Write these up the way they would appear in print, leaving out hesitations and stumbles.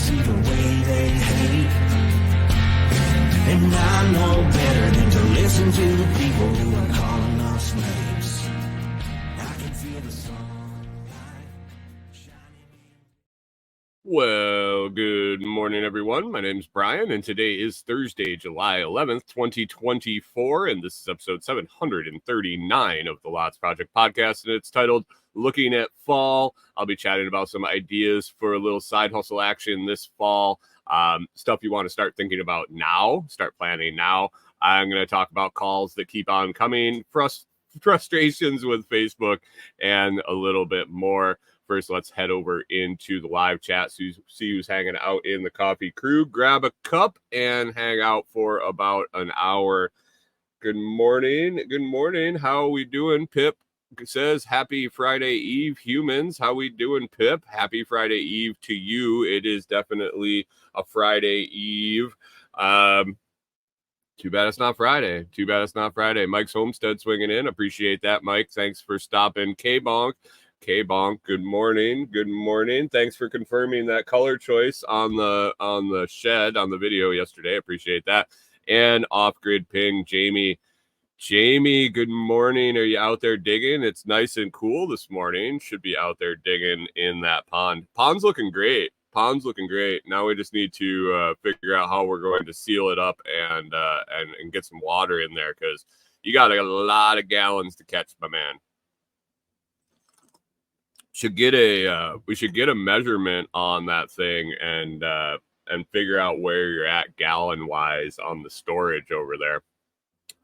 see the way they hate. And I know better than to listen to the people who are calling us names. I can feel the sunlight shining. Well, good morning, everyone. My name's Brian, and today is Thursday, July 11th, 2024, and this is episode 739 of the Lots Project podcast, and it's titled Looking at Fall. I'll be chatting about some ideas for a little side hustle action this fall, stuff you want to start thinking about now, start planning now. I'm going to talk about calls that keep on coming, frustrations with Facebook, and a little bit more. First, let's head over into the live chat, see who's hanging out in the coffee crew. Grab a cup and hang out for about an hour. Good morning. Good morning. How are we doing? Pip says, happy Friday Eve, humans. How we doing, Pip? Happy Friday Eve to you. It is definitely a Friday Eve. Too bad it's not Friday. Mike's Homestead swinging in. Appreciate that, Mike. Thanks for stopping. K-Bonk, good morning. Good morning. Thanks for confirming that color choice on the shed on the video yesterday. Appreciate that. And off-grid ping, Jamie. Jamie, good morning. Are you out there digging? It's nice and cool this morning. Should be out there digging in that pond. Pond's looking great. Now we just need to figure out how we're going to seal it up and get some water in there, because you got a lot of gallons to catch, my man. We should get a measurement on that thing and figure out where you're at gallon wise on the storage over there.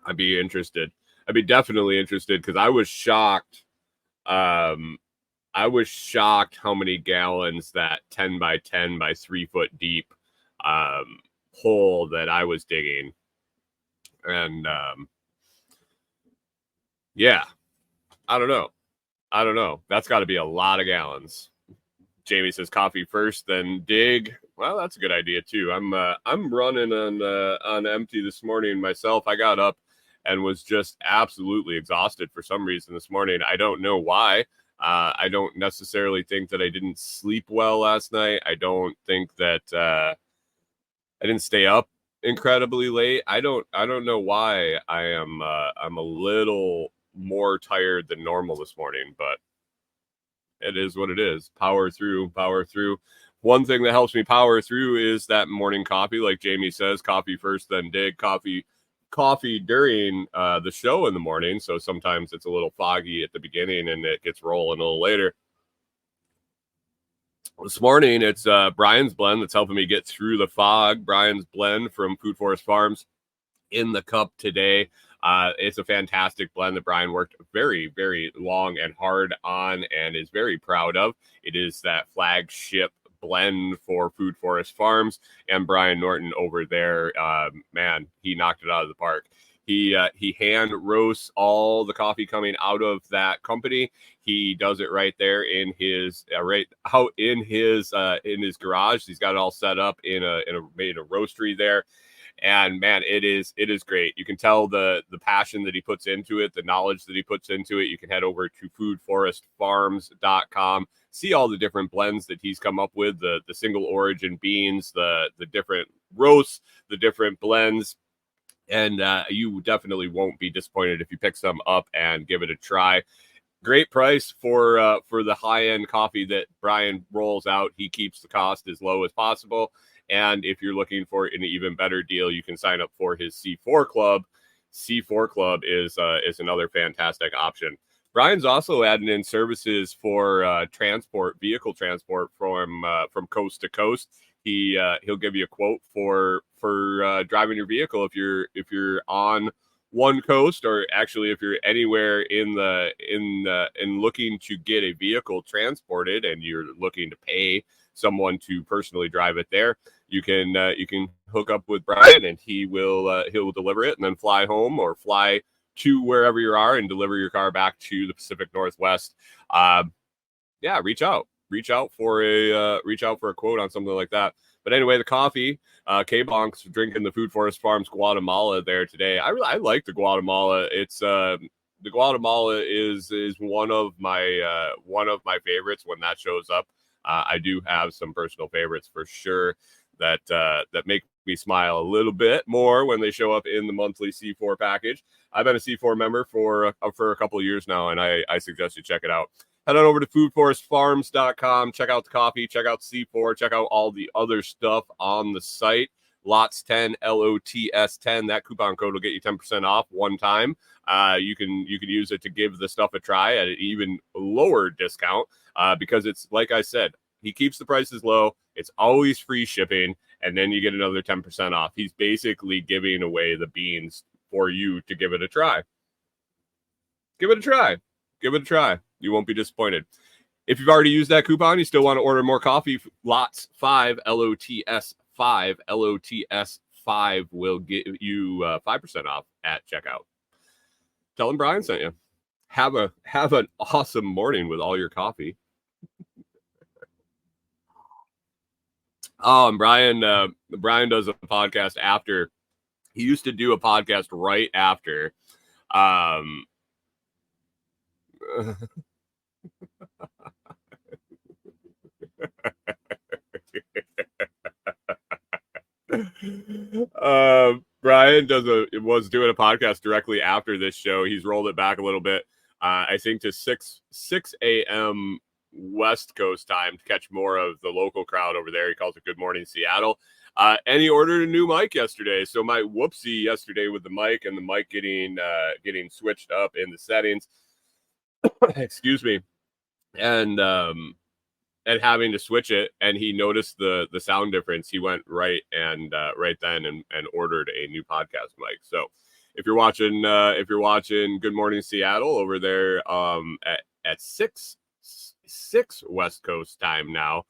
I'd be definitely interested, because I was shocked. I was shocked how many gallons that 10 by 10 by 3 foot deep hole that I was digging. And yeah, I don't know. That's got to be a lot of gallons. Jamie says coffee first, then dig. Well, that's a good idea too. I'm running on empty this morning myself. I got up and was just absolutely exhausted for some reason this morning. I don't know why. I don't necessarily think that I didn't sleep well last night. I don't think that I didn't stay up incredibly late. I don't know why I'm a little more tired than normal this morning, but it is what it is. Power through. One thing that helps me power through is that morning coffee. Like Jamie says, coffee first, then dig. Coffee during the show in the morning, so sometimes it's a little foggy at the beginning and it gets rolling a little later. This morning it's Brian's blend that's helping me get through the fog. Brian's blend from Food Forest Farms in the cup today. It's a fantastic blend that Brian worked very, very long and hard on and is very proud of. It is that flagship blend for Food Forest Farms, and Brian Norton over there, man, he knocked it out of the park. He hand roasts all the coffee coming out of that company. He does it right there in his in his garage. He's got it all set up in a roastery there. And man, it is great. You can tell the passion that he puts into it, the knowledge that he puts into it. You can head over to foodforestfarms.com, see all the different blends that he's come up with, the single origin beans, the different roasts, the different blends. And you definitely won't be disappointed if you pick some up and give it a try. Great price for the high-end coffee that Brian rolls out. He keeps the cost as low as possible. And if you're looking for an even better deal, you can sign up for his C4 Club. C4 Club is another fantastic option. Brian's also adding in services for vehicle transport from coast to coast. He'll give you a quote for driving your vehicle if you're on one coast, or actually if you're anywhere in looking to get a vehicle transported and you're looking to pay someone to personally drive it there. You can hook up with Brian and he'll deliver it and then fly home or fly to wherever you are and deliver your car back to the Pacific Northwest. Reach out for a quote on something like that. But anyway, the coffee, K-Bonk's drinking the Food Forest Farms Guatemala there today. I like the Guatemala. It's the Guatemala is one of my favorites when that shows up. I do have some personal favorites for sure that make me smile a little bit more when they show up in the monthly C4 package. I've been a C4 member for a couple of years now, and I suggest you check it out. Head on over to foodforestfarms.com. Check out the coffee. Check out C4. Check out all the other stuff on the site. LOTS10, LOTS10. That coupon code will get you 10% off one time. You can use it to give the stuff a try at an even lower discount because it's, like I said, he keeps the prices low. It's always free shipping, and then you get another 10% off. He's basically giving away the beans for you to give it a try. Give it a try. Give it a try. You won't be disappointed. If you've already used that coupon, you still want to order more coffee, lots 5, LOTS 5, LOTS 5 will get you 5% off at checkout. Tell them Brian sent you. Have an awesome morning with all your coffee. Oh, and Brian does a podcast after. He used to do a podcast right after. Brian was doing a podcast directly after this show. He's rolled it back a little bit. I think to 6 a.m. West Coast time to catch more of the local crowd over there. He calls it Good Morning Seattle. And he ordered a new mic yesterday. So my whoopsie yesterday with the mic and the mic getting switched up in the settings. Excuse me. And having to switch it, and he noticed the sound difference. He went right then and ordered a new podcast mic. So if you're watching Good Morning Seattle over there at 6 West Coast time now,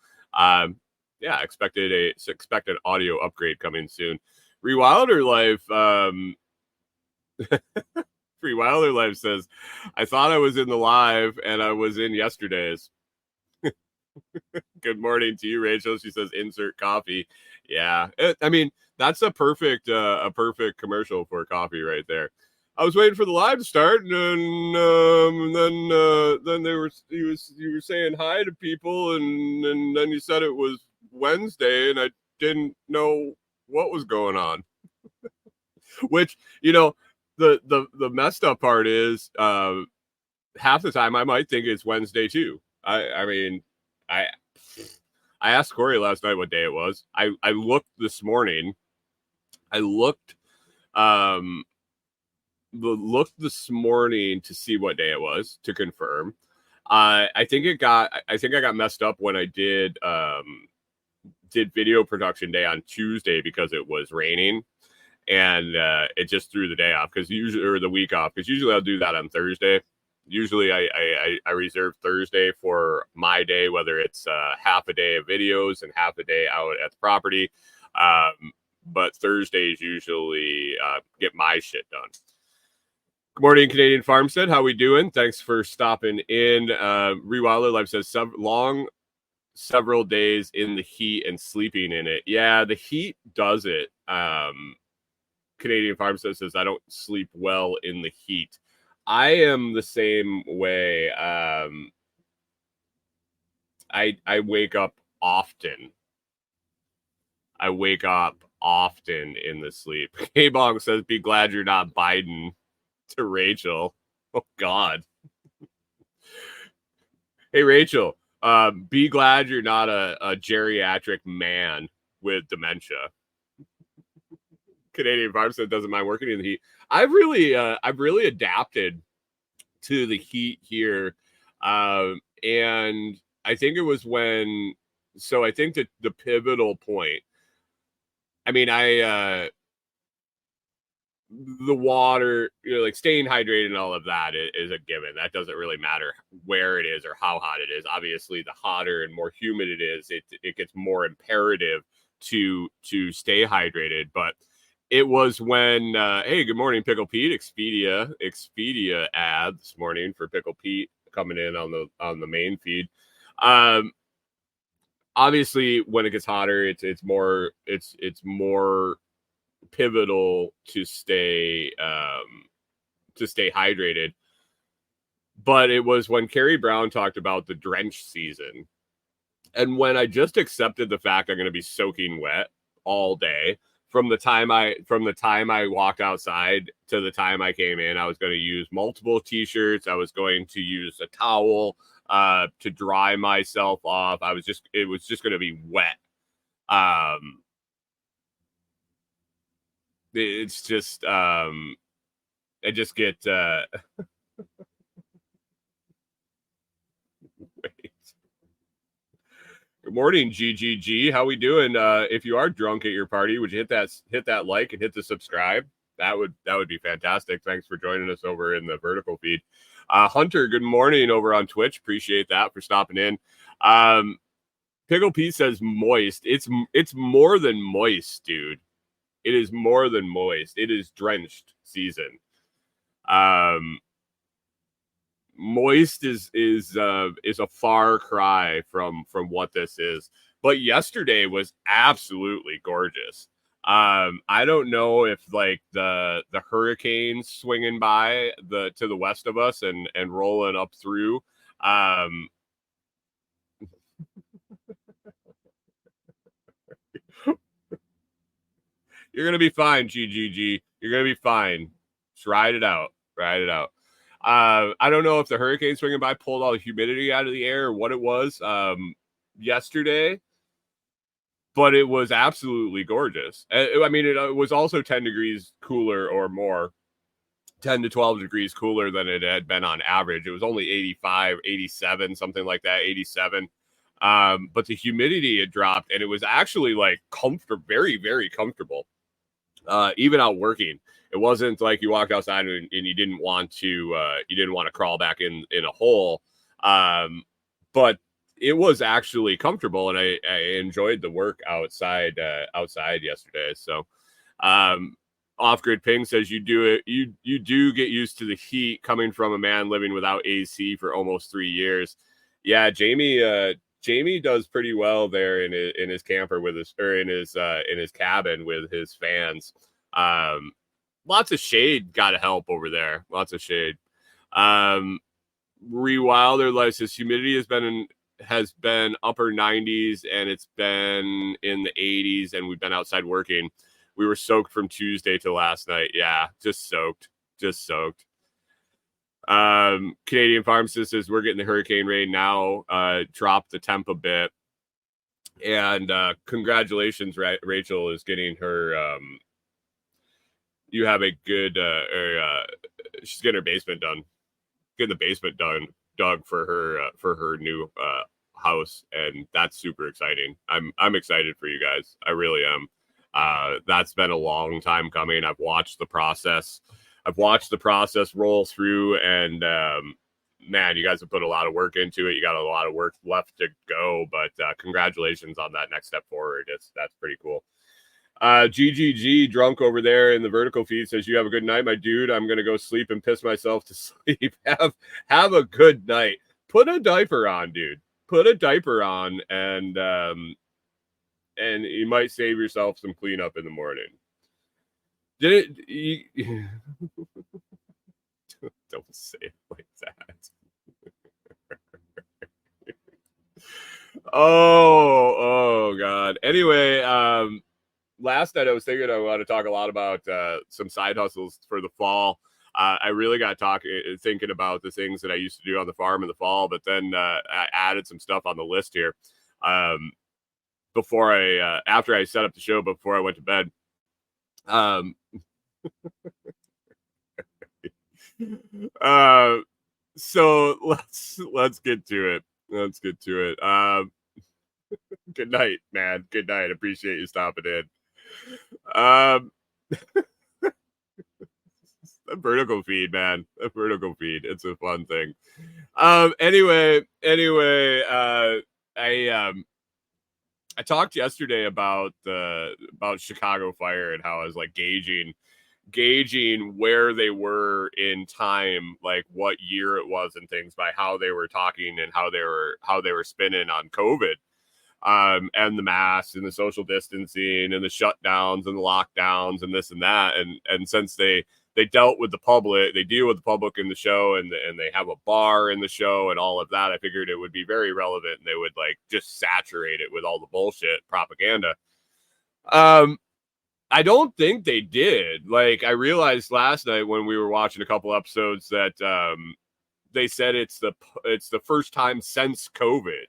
expect an audio upgrade coming soon. Rewilder Life Free Wilder Life says, I thought I was in the live and I was in yesterday's. Good morning to you, Rachel. She says, insert coffee. Yeah. I mean, that's a perfect commercial for coffee right there. I was waiting for the live to start, and then you were saying hi to people, and then you said it was Wednesday, and I didn't know what was going on. Which, the messed up part is half the time I might think it's Wednesday too. I asked Corey last night what day it was. I looked this morning. I looked this morning to see what day it was to confirm. I think I got messed up when I did video production day on Tuesday because it was raining, and it just threw the day off or the week off, because usually I'll do that on Thursday. Usually I reserve Thursday for my day, whether it's half a day of videos and half a day out at the property. But Thursdays usually get my shit done. Good morning, Canadian Farmstead. How we doing? Thanks for stopping in. Rewilder Life says several days in the heat and sleeping in it. Yeah, the heat does it. Canadian Farmstead says, I don't sleep well in the heat. I am the same way. I wake up often. I wake up often in the sleep. K-Bong says, be glad you're not Biden, to Rachel. Oh, God. Hey, Rachel, be glad you're not a geriatric man with dementia. Canadian Farmstead doesn't mind working in the heat. I've really adapted to the heat here. And I think it was I think that the pivotal point, the water, like staying hydrated and all of that is a given. That doesn't really matter where it is or how hot it is. Obviously, the hotter and more humid it is, it gets more imperative to stay hydrated. But it was when, hey, good morning, Pickle Pete. Expedia ad this morning for Pickle Pete coming in on the main feed. Obviously, when it gets hotter, it's more pivotal to stay hydrated. But it was when Carrie Brown talked about the drench season, And when I just accepted the fact I'm going to be soaking wet all day, from the time I walked outside to the time I came in, I was going to use multiple t-shirts. I was going to use a towel to dry myself off. It was just going to be wet. It's just I just get wait. Good morning, GGG. How we doing? If you are drunk at your party, would you hit that like and hit the subscribe? That would be fantastic. Thanks for joining us over in the vertical feed. Hunter, good morning over on Twitch. Appreciate that for stopping in. Pickle Pete says moist. It's more than moist, dude. It is more than moist. It is drenched season. Moist is a far cry from what this is, but yesterday was absolutely gorgeous. I don't know if like the hurricanes swinging by to the west of us and rolling up through. You're gonna be fine, GGG. You're gonna be fine. Just ride it out. I don't know if the hurricane swinging by pulled all the humidity out of the air or what it was yesterday, but it was absolutely gorgeous. I mean, it was also 10 degrees cooler or more, 10 to 12 degrees cooler than it had been on average. It was only 85, 87, something like that, 87. But the humidity had dropped, and it was actually like very, very comfortable. Even out working, it wasn't like you walked outside and you didn't want to crawl back in a hole. But it was actually comfortable, and I enjoyed the work outside yesterday. So, Off Grid Ping says you do get used to the heat coming from a man living without AC for almost 3 years. Yeah, Jamie does pretty well there in his camper with in his cabin with his fans. Lots of shade got to help over there. Lots of shade. Rewilder Life says humidity has been upper 90s and it's been in the 80s, and we've been outside working. We were soaked from Tuesday to last night. Yeah, just soaked. Canadian Pharmacist says we're getting the hurricane rain now. Dropped the temp a bit, and congratulations, Rachel is getting her. You have a good. She's getting her basement done. Getting the basement dug for her new house, and that's super exciting. I'm excited for you guys. I really am. That's been a long time coming. I've watched the process roll through, and man, you guys have put a lot of work into it. You got a lot of work left to go, but congratulations on that next step forward. That's pretty cool. GGG drunk over there in the vertical feed says you have a good night, my dude. I'm gonna go sleep and piss myself to sleep. Have a good night. Put a diaper on, dude. Put a diaper on, and you might save yourself some cleanup in the morning. Don't say it like that. Oh God. Anyway, last night I was thinking I want to talk a lot about some side hustles for the fall. I really got thinking about the things that I used to do on the farm in the fall, but then I added some stuff on the list here after I set up the show, before I went to bed. So let's get to it. Good night, man. Good night. Appreciate you stopping in. The vertical feed, man. The vertical feed. It's a fun thing. Anyway, I talked yesterday about Chicago Fire and how I was like gauging where they were in time, like what year it was and things, by how they were talking and how they were spinning on COVID, and the masks and the social distancing and the shutdowns and the lockdowns and this and that. And since they they dealt with the public. They deal with the public in the show, and they have a bar in the show and all of that. I figured it would be very relevant, and they would like just saturate it with all the bullshit propaganda. I don't think they did. Like, I realized last night when we were watching a couple episodes that they said it's the first time since COVID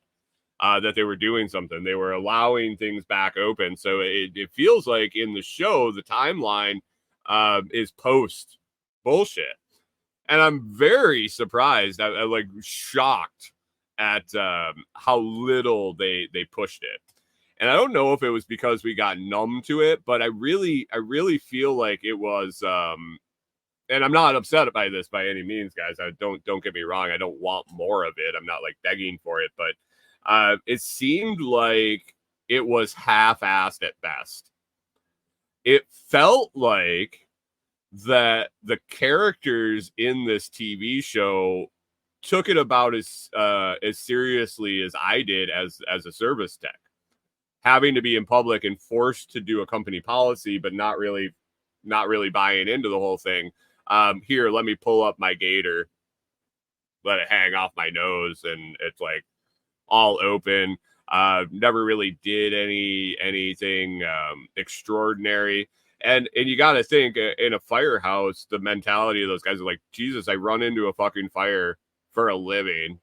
that they were doing something. They were allowing things back open. So it feels like in the show, the timeline is post bullshit. And I'm very surprised. I'm like shocked at how little they pushed it. And I don't know if it was because we got numb to it, but I really feel like it was. And I'm not upset by this by any means, guys. Don't get me wrong. I don't want more of it. I'm not like begging for it, but it seemed like it was half-assed at best. It felt like that the characters in this TV show took it about as seriously as I did as a service tech, having to be in public and forced to do a company policy, but not really buying into the whole thing. Here, let me pull up my gator, let it hang off my nose, and it's like all open. Never really did anything extraordinary. And you got to think in a firehouse, the mentality of those guys are like, Jesus, I run into a fucking fire for a living,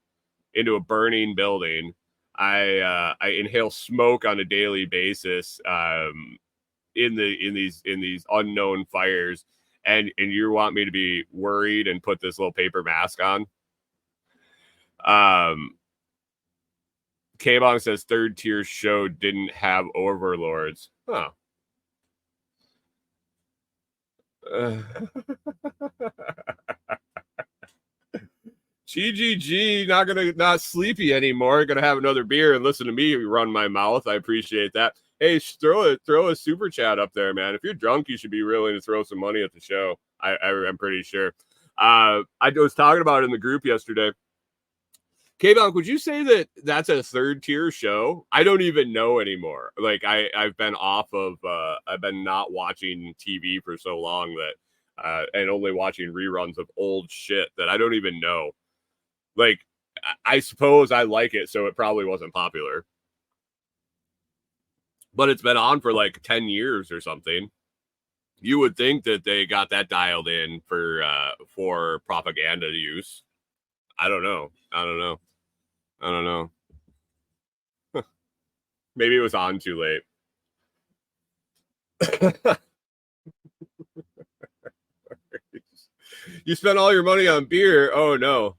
into a burning building. I inhale smoke on a daily basis in these unknown fires, and you want me to be worried and put this little paper mask on? K-Bong says third tier show didn't have overlords. Huh. GGG, not sleepy anymore. Gonna have another beer and listen to me run my mouth. I appreciate that. Hey, throw a super chat up there, man. If you're drunk, you should be willing to throw some money at the show. I'm pretty sure. I was talking about it in the group yesterday. K-Bonk, would you say that that's a third tier show? I don't even know anymore. Like I've been off of I've been not watching TV for so long that and only watching reruns of old shit that I don't even know. Like, I suppose I like it, so it probably wasn't popular. But it's been on for like 10 years or something. You would think that they got that dialed in for propaganda use. I don't know. Maybe it was on too late. You spent all your money on beer. Oh no.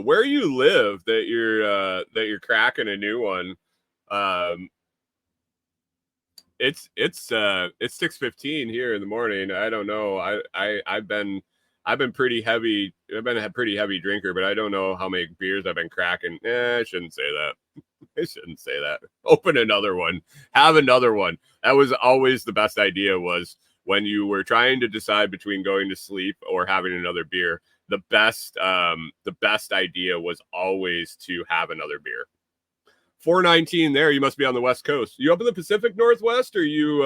Where you live that you're cracking a new one. It's 6:15 here in the morning. I don't know. I've been pretty heavy. I've been a pretty heavy drinker, but I don't know how many beers I've been cracking. I shouldn't say that. I shouldn't say that. Open another one. Have another one. That was always the best idea, was when you were trying to decide between going to sleep or having another beer. The best idea was always to have another beer. 419 there. You must be on the West Coast. You up in the Pacific Northwest, or are you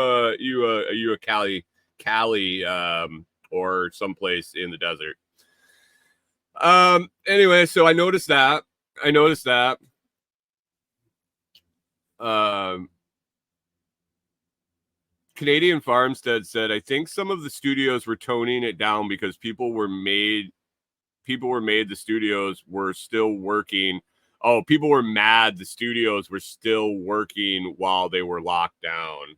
a Cali or someplace in the desert? Anyway, so I noticed that. Canadian Farmstead said, I think some of the studios were toning it down because people were made the studios were still working. Oh, people were mad the studios were still working while they were locked down.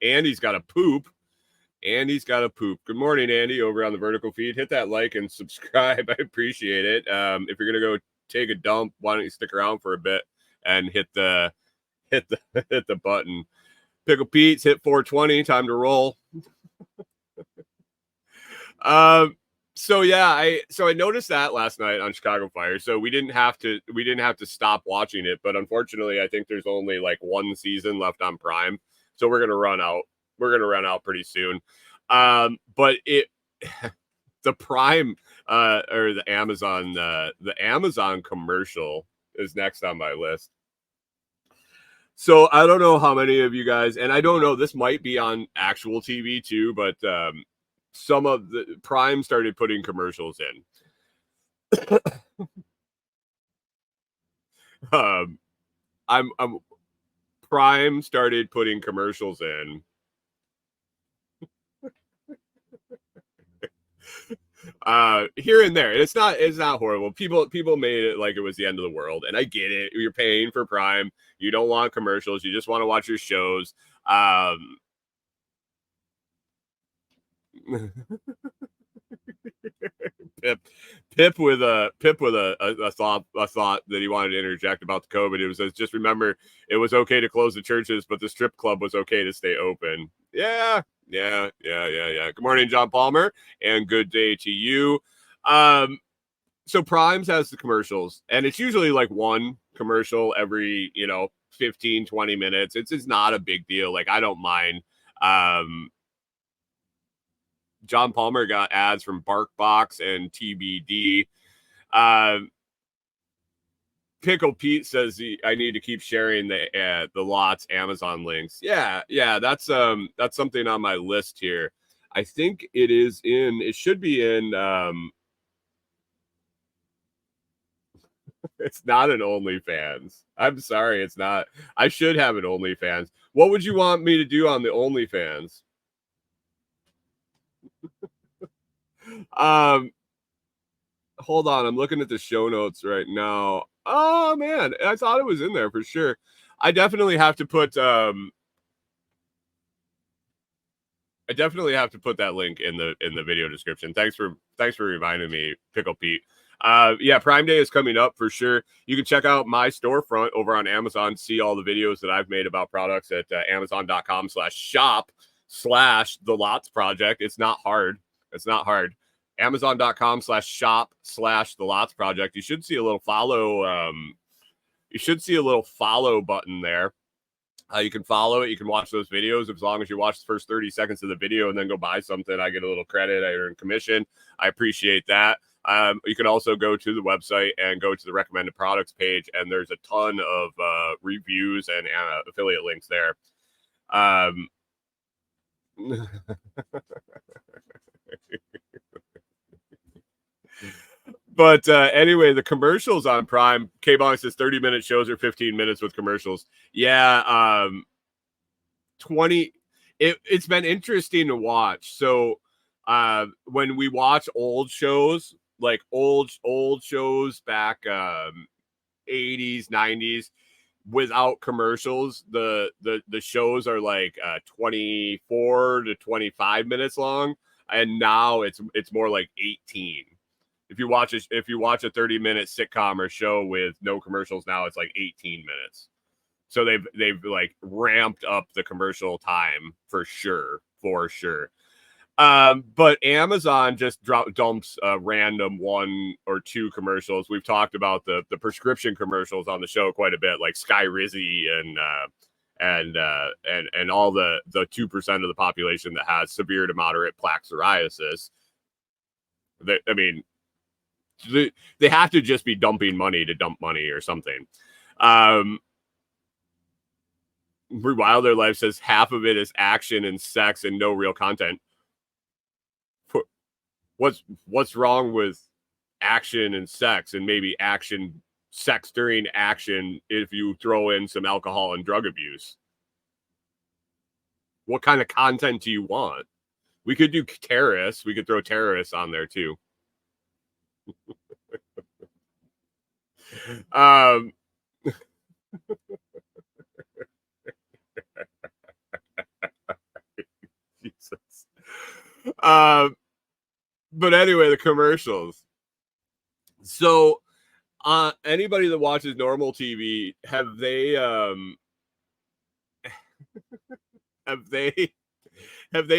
Andy's got a poop. Good morning, Andy, over on the vertical feed. Hit that like and subscribe. I appreciate it. If you're gonna go take a dump, why don't you stick around for a bit and hit the button. Pickle Pete's hit 420. Time to roll. So I noticed that last night on Chicago Fire. So we didn't have to stop watching it, but unfortunately, I think there's only like one season left on Prime. So we're gonna run out. We're gonna run out pretty soon. But the Prime or the Amazon commercial is next on my list. So I don't know how many of you guys, and I don't know, this might be on actual TV too, but some of the Prime started putting commercials in. I'm Prime started putting commercials in. Here and there. It's not horrible. People made it like it was the end of the world, and I get it. You're paying for Prime. You don't want commercials. You just want to watch your shows. Pip with a thought that he wanted to interject about the COVID. It was just remember it was okay to close the churches, but the strip club was okay to stay open. Yeah. Good morning, John Palmer, and good day to you. So Primes has the commercials, and it's usually like one commercial every 15 20 minutes. It's not a big deal. Like, I don't mind. John Palmer got ads from BarkBox and TBD. Pickle Pete says I need to keep sharing the lots Amazon links. Yeah, that's something on my list here. I think it should be in it's not an OnlyFans. I'm sorry, it's not. I should have an OnlyFans. What would you want me to do on the OnlyFans? Hold on, I'm looking at the show notes right now. Oh man, I thought it was in there for sure. I definitely have to put that link in the video description. Thanks for reminding me, Pickle Pete. Yeah, Prime Day is coming up for sure. You can check out my storefront over on Amazon, see all the videos that I've made about products at amazon.com/shop/the Lots Project. It's not hard. Amazon.com/shop/the Lots Project. You should see a little follow. You should see a little follow button there. You can follow it. You can watch those videos as long as you watch the first 30 seconds of the video and then go buy something. I get a little credit. I earn commission. I appreciate that. You can also go to the website and go to the recommended products page, and there's a ton of reviews and affiliate links there. But anyway, the commercials on Prime, K-Bong says 30-minute shows are 15 minutes with commercials. Yeah, 20. It's been interesting to watch. So when we watch old shows, like old shows back 80s, 90s, without commercials, the shows are like 24 to 25 minutes long, and now it's more like 18. If you watch a 30-minute sitcom or show with no commercials now, it's like 18 minutes. So they've like ramped up the commercial time for sure. But Amazon just dumps random 1 or 2 commercials. We've talked about the prescription commercials on the show quite a bit, like Sky Rizzy and all the 2% of the population that has severe to moderate plaque psoriasis. I mean, they have to just be dumping money to dump money or something. Wilder Life says half of it is action and sex and no real content. What's wrong with action and sex, and maybe sex during action if you throw in some alcohol and drug abuse? What kind of content do you want? We could do terrorists. We could throw terrorists on there too. Jesus. But anyway, the commercials. So anybody that watches normal TV, have they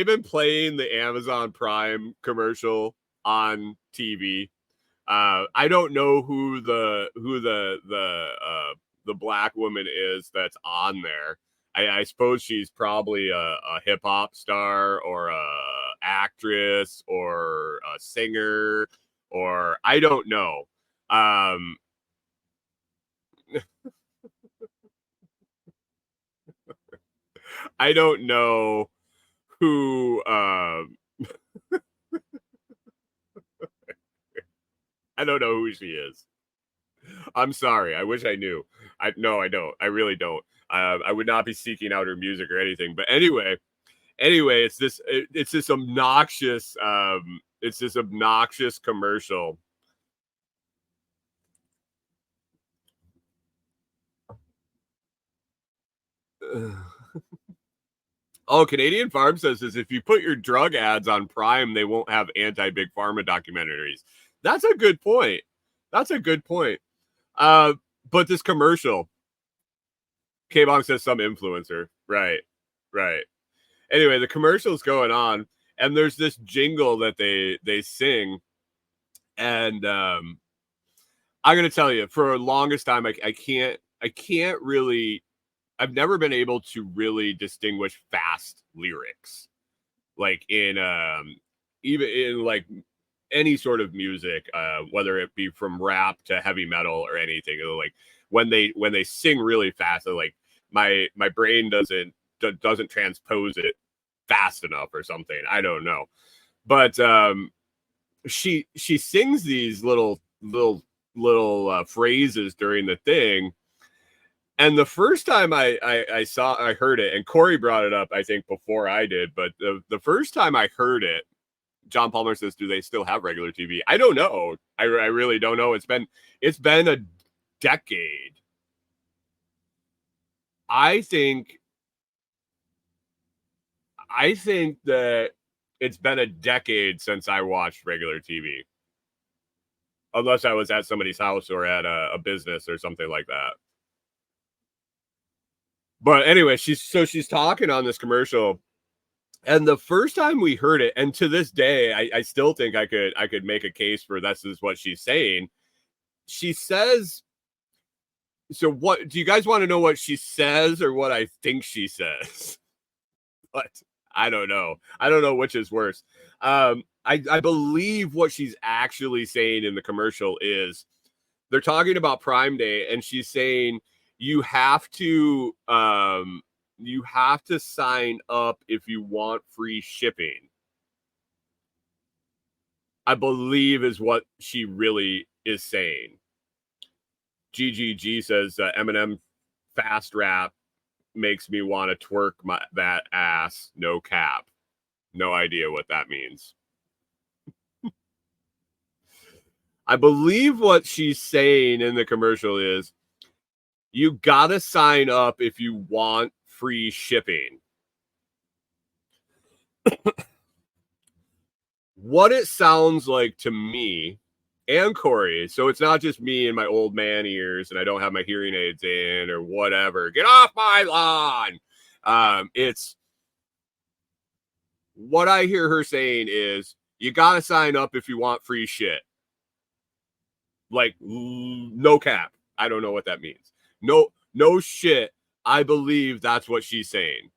been playing the Amazon Prime commercial on TV? I don't know who the black woman is that's on there. I suppose she's probably a hip hop star or a actress or a singer, or I don't know. I don't know who I don't know who she is. I'm sorry. I wish I knew. I don't. I really don't. I would not be seeking out her music or anything. But anyway, it's this obnoxious commercial. Oh, Canadian Farm says this: if you put your drug ads on Prime, they won't have anti-big pharma documentaries. That's a good point. That's a good point. But this commercial, K-Bong says some influencer. Right. Right. Anyway, the commercial's going on, and there's this jingle that they sing, and I'm gonna tell you, for the longest time, I can't really. I've never been able to really distinguish fast lyrics, like in even in like any sort of music, whether it be from rap to heavy metal or anything. Like when they sing really fast, like my brain doesn't transpose it fast enough or something. I don't know, but she sings these little phrases during the thing. And the first time I heard it, and Corey brought it up, I think before I did, but the first time I heard it, John Palmer says, "Do they still have regular TV?" I don't know. I really don't know. It's been a decade. I think that it's been a decade since I watched regular TV, unless I was at somebody's house or at a business or something like that. But anyway, she's talking on this commercial, and the first time we heard it, and to this day, I still think I could make a case for this is what she's saying. She says, so what do you guys want to know what she says or what I think she says? But I don't know. I don't know which is worse. I believe what she's actually saying in the commercial is they're talking about Prime Day, and she's saying you have to sign up if you want free shipping. I believe is what she really is saying. GGG says Eminem fast rap makes me want to twerk that ass, no cap. No idea what that means. I believe what she's saying in the commercial is you gotta sign up if you want free shipping. What it sounds like to me and Corey, so it's not just me and my old man ears and I don't have my hearing aids in or whatever. Get off my lawn. It's what I hear her saying is you gotta sign up if you want free shit. Like no cap. I don't know what that means. No shit. I believe that's what she's saying.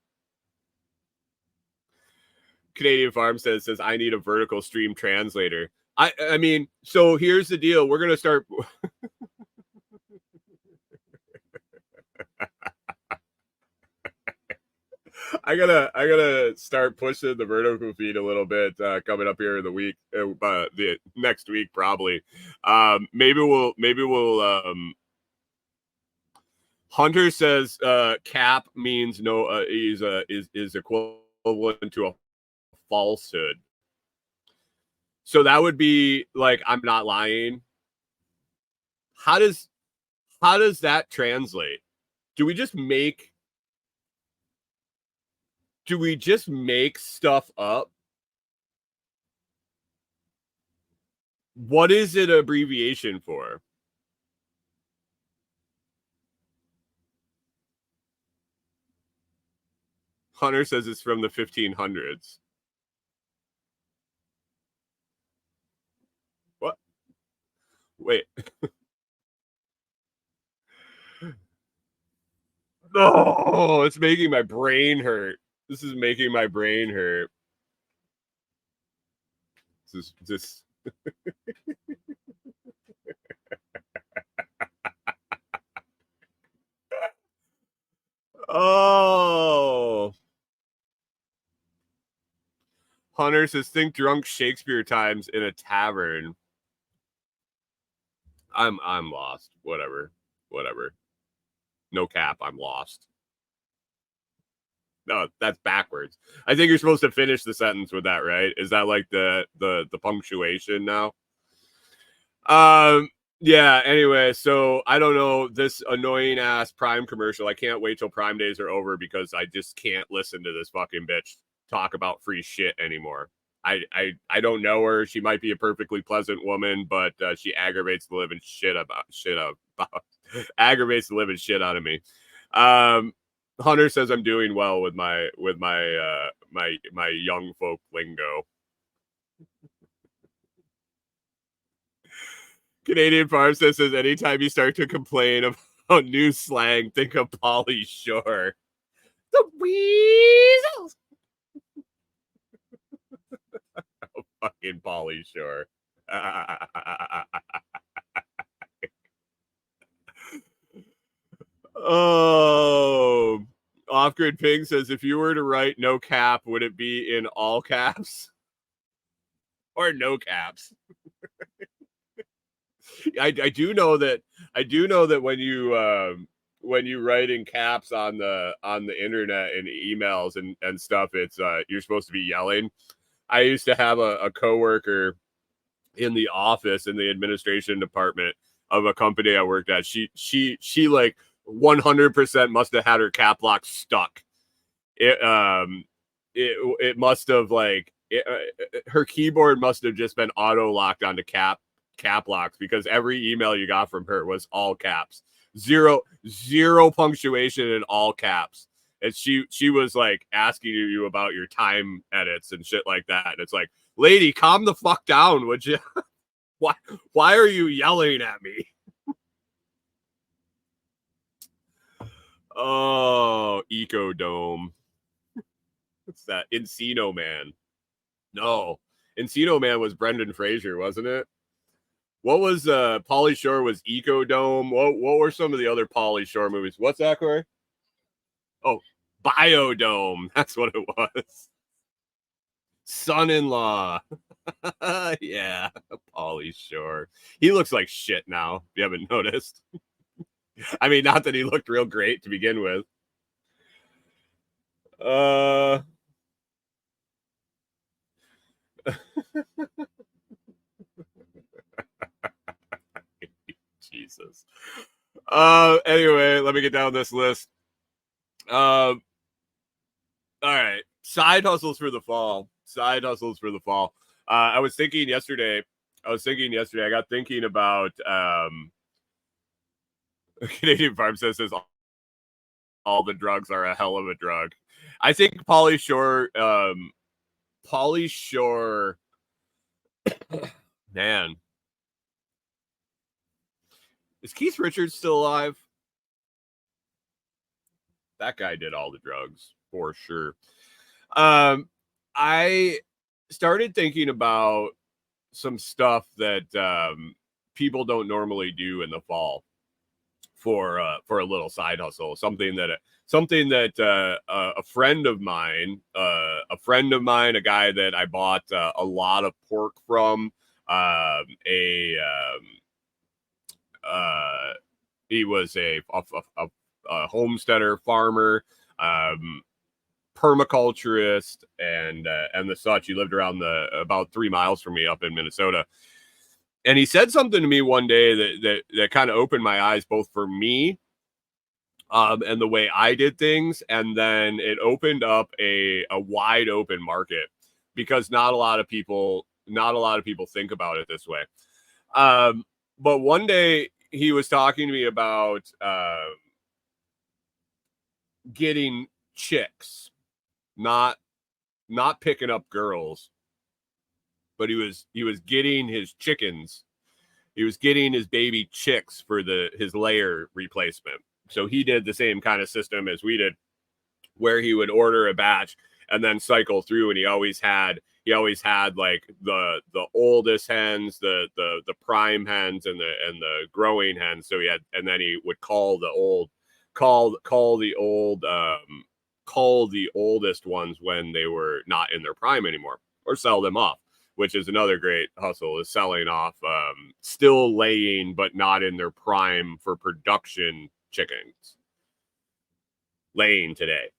Canadian Farm says I need a vertical stream translator. I mean, so here's the deal. We're gonna start. I gotta start pushing the vertical feed a little bit coming up here in the week, the next week probably. Maybe we'll. Hunter says cap means no is equivalent to a falsehood. So that would be like I'm not lying. How does that translate? Do we just make stuff up? What is it abbreviation for? Hunter says it's from the 1500s. What? Wait. No, it's making my brain hurt. This is making my brain hurt. This is just. Oh. Hunter says, think drunk Shakespeare times in a tavern. I'm lost. Whatever. No cap, I'm lost. No, that's backwards. I think you're supposed to finish the sentence with that, right? Is that like the punctuation now? Yeah, anyway, so I don't know, this annoying ass Prime commercial. I can't wait till Prime days are over because I just can't listen to this fucking bitch talk about free shit anymore. I don't know her. She might be a perfectly pleasant woman, but she aggravates the living shit aggravates the living shit out of me. Hunter says I'm doing well with my young folk lingo. Canadian Farm says anytime you start to complain about new slang, think of Pauly Shore. The weasels. Oh, fucking Pauly Shore. Oh, Off-Grid Ping says, if you were to write no cap, would it be in all caps or no caps? I do know that when you write in caps on the internet and emails and stuff, it's you're supposed to be yelling. I used to have a coworker in the office in the administration department of a company I worked at. She like 100% must have had her cap lock stuck. It must have her keyboard must have just been auto locked onto cap locks, because every email you got from her was all caps, zero punctuation in all caps. And she was like asking you about your time edits and shit like that. And it's like, lady, calm the fuck down, would you? Why are you yelling at me? Oh, Ecodome. What's that? Encino Man. No, Encino Man was Brendan Fraser, wasn't it? What was Pauly Shore was Ecodome? What were some of the other Pauly Shore movies? What's that, Corey? Oh, Biodome. That's what it was. Son-in-law. Yeah, Pauly Shore. He looks like shit now, if you haven't noticed. I mean, not that he looked real great to begin with. Jesus. Anyway, let me get down this list. All right. Side hustles for the fall. I was thinking yesterday. I got thinking about Canadian Farm says all the drugs are a hell of a drug. I think Pauly Shore, man. Is Keith Richards still alive? That guy did all the drugs for sure. I started thinking about some stuff that people don't normally do in the fall for a little side hustle. Something that a friend of mine, a guy that I bought a lot of pork from, he was a homesteader, farmer, permaculturist, and the such. He lived around about 3 miles from me up in Minnesota. And he said something to me one day that kind of opened my eyes, both for me and the way I did things. And then it opened up a wide open market, because not a lot of people think about it this way. But one day he was talking to me about getting chicks, not picking up girls, but he was getting his chickens. He was getting his baby chicks for his layer replacement. So he did the same kind of system as we did, where he would order a batch and then cycle through, and he always had like the oldest hens, the prime hens, and the growing hens. So and then he would call the oldest ones when they were not in their prime anymore. or sell them off, which is another great hustle, is selling off still laying but not in their prime for production chickens. Laying today,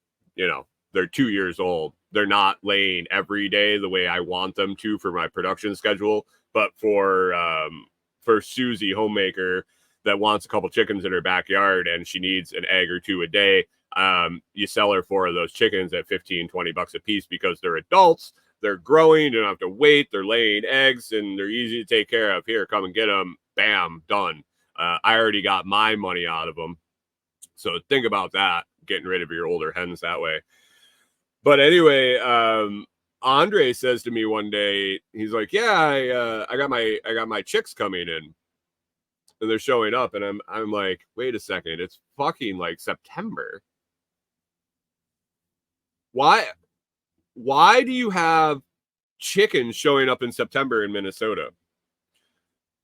they're 2 years old. They're not laying every day the way I want them to for my production schedule, but for Susie, homemaker, that wants a couple chickens in her backyard and she needs an egg or two a day, you sell her 4 of those chickens at $15-$20 a piece because they're adults. They're growing. You don't have to wait. They're laying eggs and they're easy to take care of. Here, come and get them. Bam, done. I already got my money out of them. So think about that, getting rid of your older hens that way. But anyway, Andre says to me one day, he's like, yeah, I got my chicks coming in. And they're showing up, and I'm like, wait a second, it's fucking like September. Why do you have chickens showing up in September in Minnesota?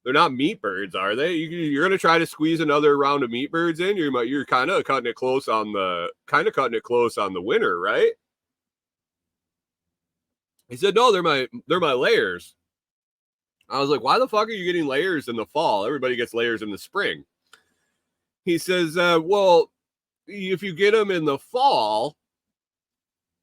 They're not meat birds, are they? You're gonna try to squeeze another round of meat birds in. You're kind of cutting it close on the winter, right? He said, no, they're my layers. I was like, why the fuck are you getting layers in the fall? Everybody gets layers in the spring. He says, well, if you get them in the fall,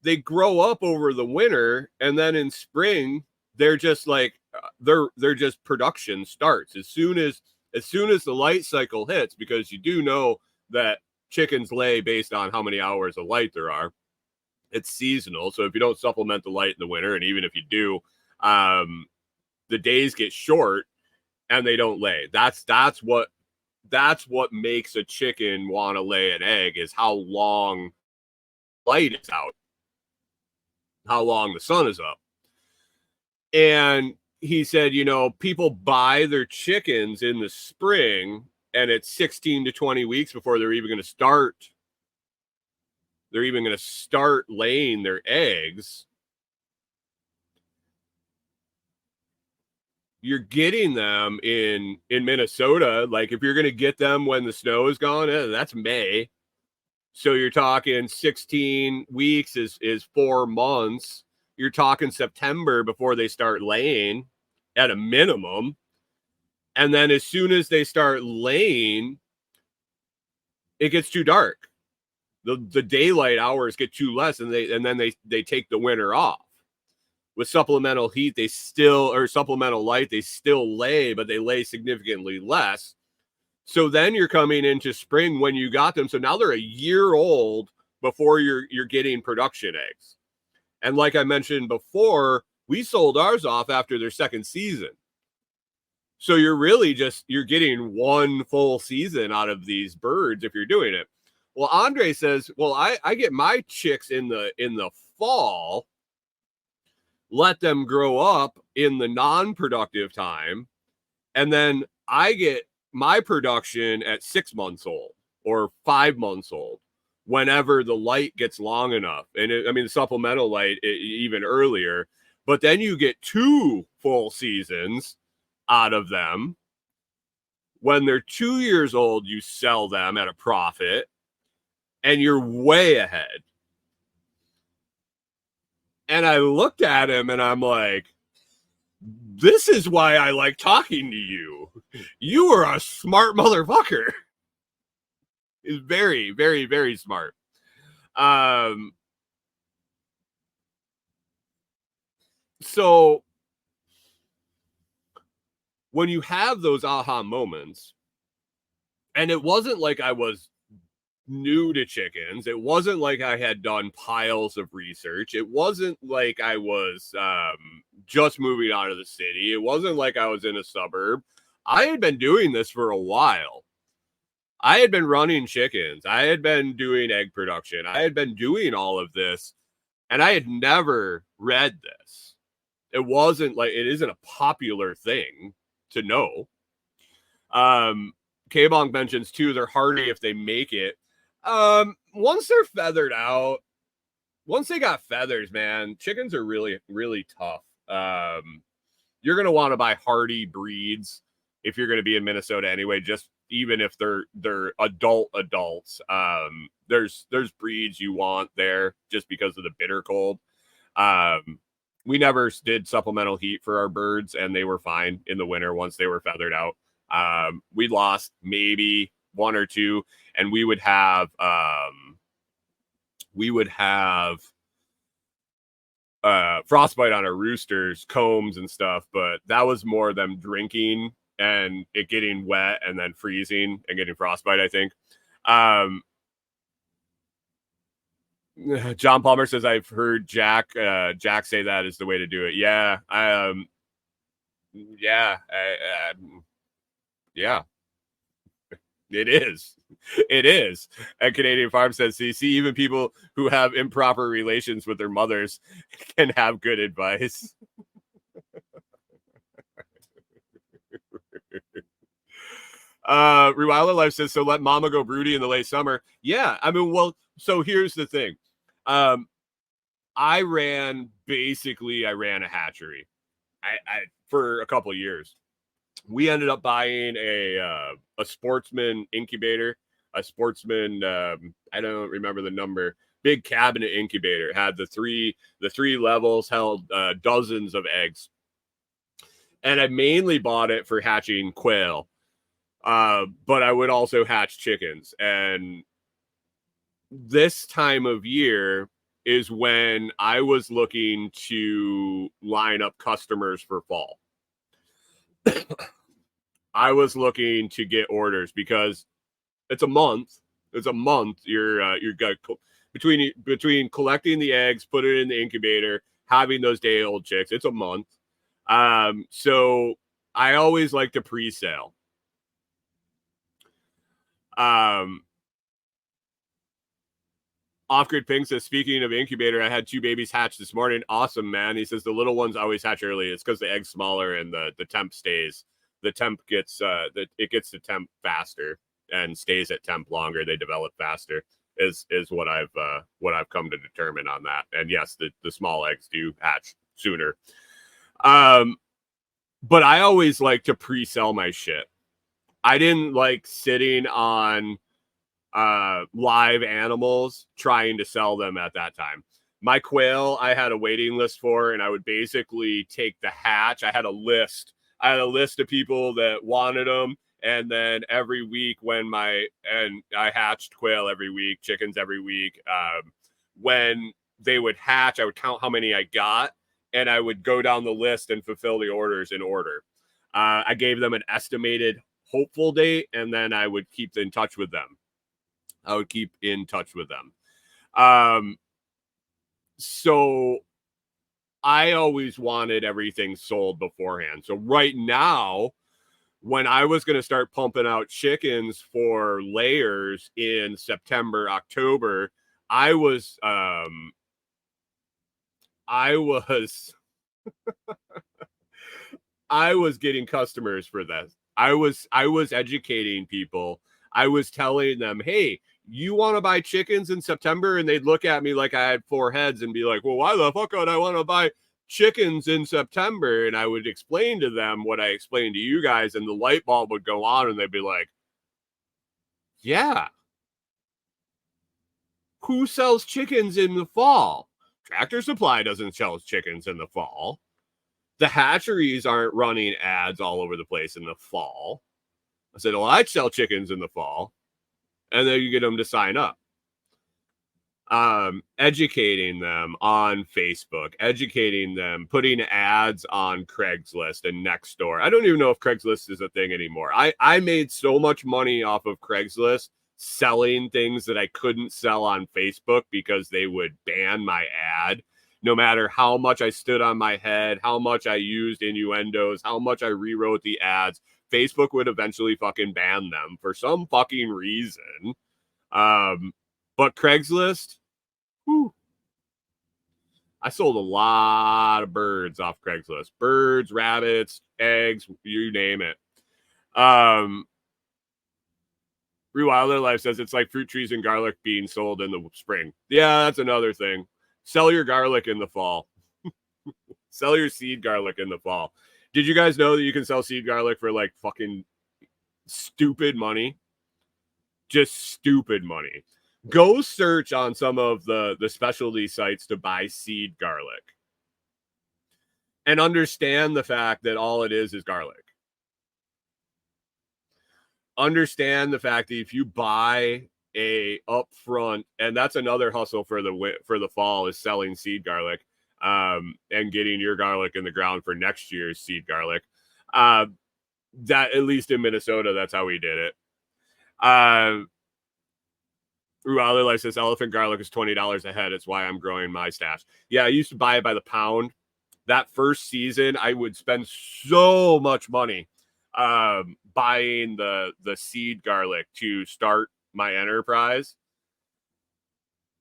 they grow up over the winter, and then in spring, they're just like they're just production starts as soon as the light cycle hits, because you do know that chickens lay based on how many hours of light there are. It's seasonal, so if you don't supplement the light in the winter, and even if you do, the days get short and they don't lay. That's what makes a chicken want to lay an egg, is how long light is out, how long the sun is up. And he said, people buy their chickens in the spring, and it's 16 to 20 weeks before they're even going to start laying their eggs. You're getting them in Minnesota. Like, if you're going to get them when the snow is gone, that's May. So you're talking 16 weeks is 4 months. You're talking September before they start laying at a minimum. And then as soon as they start laying, it gets too dark. The daylight hours get too less, and then they take the winter off. With supplemental heat, supplemental light, they still lay, but they lay significantly less. So then you're coming into spring when you got them. So now they're a year old before you're getting production eggs. And like I mentioned before, we sold ours off after their second season. So you're getting one full season out of these birds if you're doing it. Well, Andre says, well, I get my chicks in the fall, let them grow up in the non-productive time, and then I get my production at 6 months old or 5 months old, whenever the light gets long enough. And the supplemental light even earlier, but then you get 2 full seasons out of them. When they're 2 years old, you sell them at a profit, and you're way ahead. And I looked at him and I'm like, this is why I like talking to you. You are a smart motherfucker. He's very, very, very smart. So when you have those aha moments, and it wasn't like I was new to chickens, it wasn't like I had done piles of research, it wasn't like I was just moving out of the city, it wasn't like I was in a suburb. I had been doing this for a while. I had been running chickens, I had been doing egg production, I had been doing all of this, and I had never read this. It isn't a popular thing to know. K-Bonk mentions too, they're hardy if they make it. Once they're feathered out, once they got feathers, man, chickens are really, really tough. You're going to want to buy hardy breeds if you're going to be in Minnesota anyway, just even if they're adults. There's breeds you want there just because of the bitter cold. we never did supplemental heat for our birds, and they were fine in the winter once they were feathered out. We lost maybe one or two, and we would have frostbite on our roosters, combs and stuff, but that was more them drinking and it getting wet and then freezing and getting frostbite, I think. John Palmer says, I've heard Jack say that is the way to do it. Yeah. Yeah. It is. It is. And Canadian Farm says, see, even people who have improper relations with their mothers can have good advice. Rewilder Life says, so let mama go broody in the late summer. Yeah, I mean, well, so here's the thing. I ran a hatchery I for a couple of years. We ended up buying a Sportsman incubator, a Sportsman, I don't remember the number, big cabinet incubator. It had the three levels, held dozens of eggs. And I mainly bought it for hatching quail. But I would also hatch chickens. And this time of year is when I was looking to line up customers for fall. I was looking to get orders because it's a month. You're got between collecting the eggs, put it in the incubator, having those day-old chicks. It's a month. So I always like to pre-sale. Off-Grid Pink says, speaking of incubator, I had 2 babies hatch this morning. Awesome, man. He says the little ones always hatch early. It's because the egg's smaller and the temp stays. The temp gets it gets to temp faster and stays at temp longer. They develop faster. Is what I've come to determine on that. And yes, the small eggs do hatch sooner. But I always like to pre-sell my shit. I didn't like sitting on live animals trying to sell them at that time. My quail, I had a waiting list for, and I would basically take the hatch. I had a list of people that wanted them. And then every week I hatched quail every week, chickens every week. When they would hatch, I would count how many I got, and I would go down the list and fulfill the orders in order. I gave them an estimated hopeful date, and then I would keep in touch with them. So I always wanted everything sold beforehand. So right now, when I was going to start pumping out chickens for layers in September, October, I was getting customers for this. I was educating people. I was telling them, hey, you want to buy chickens in September? And they'd look at me like I had 4 heads and be like, well, why the fuck would I want to buy chickens in September? And I would explain to them what I explained to you guys, and the light bulb would go on, and they'd be like, yeah, who sells chickens in the fall? Tractor Supply doesn't sell chickens in the fall. The hatcheries aren't running ads all over the place in the fall. I said, well, I'd sell chickens in the fall. And then you get them to sign up. Educating them on Facebook, educating them, putting ads on Craigslist and Nextdoor. I don't even know if Craigslist is a thing anymore. I made so much money off of Craigslist selling things that I couldn't sell on Facebook because they would ban my ad. No matter how much I stood on my head, how much I used innuendos, how much I rewrote the ads, Facebook would eventually fucking ban them for some fucking reason. But Craigslist, whew, I sold a lot of birds off Craigslist. Birds, rabbits, eggs, you name it. Rewilder Life says it's like fruit trees and garlic being sold in the spring. Yeah, that's another thing. Sell your garlic in the fall. Sell your seed garlic in the fall. Did you guys know that you can sell seed garlic for like fucking stupid money? Just stupid money. Go search on some of the specialty sites to buy seed garlic. and understand the fact that all it is garlic. Understand the fact that if you buy a upfront, and that's another hustle for the fall, is selling seed garlic, and getting your garlic in the ground for next year's seed garlic. That, at least in Minnesota, that's how we did it. Other Life says elephant garlic is $20 a head. It's why I'm growing my stash. Yeah, I used to buy it by the pound. That first season, I would spend so much money buying the seed garlic to start my enterprise.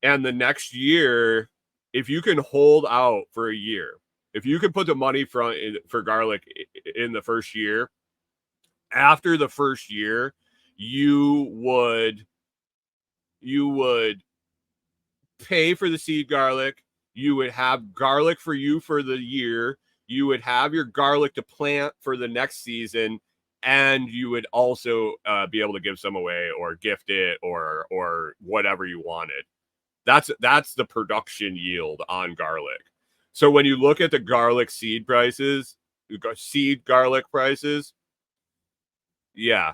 And the next year, if you can hold out for a year, if you can put the money for garlic in the first year, after the first year, you would pay for the seed garlic. You would have garlic for you for the year. You would have your garlic to plant for the next season, and you would also be able to give some away or gift it or whatever you wanted. That's the production yield on garlic. So when you look at the garlic seed prices, seed garlic prices, yeah,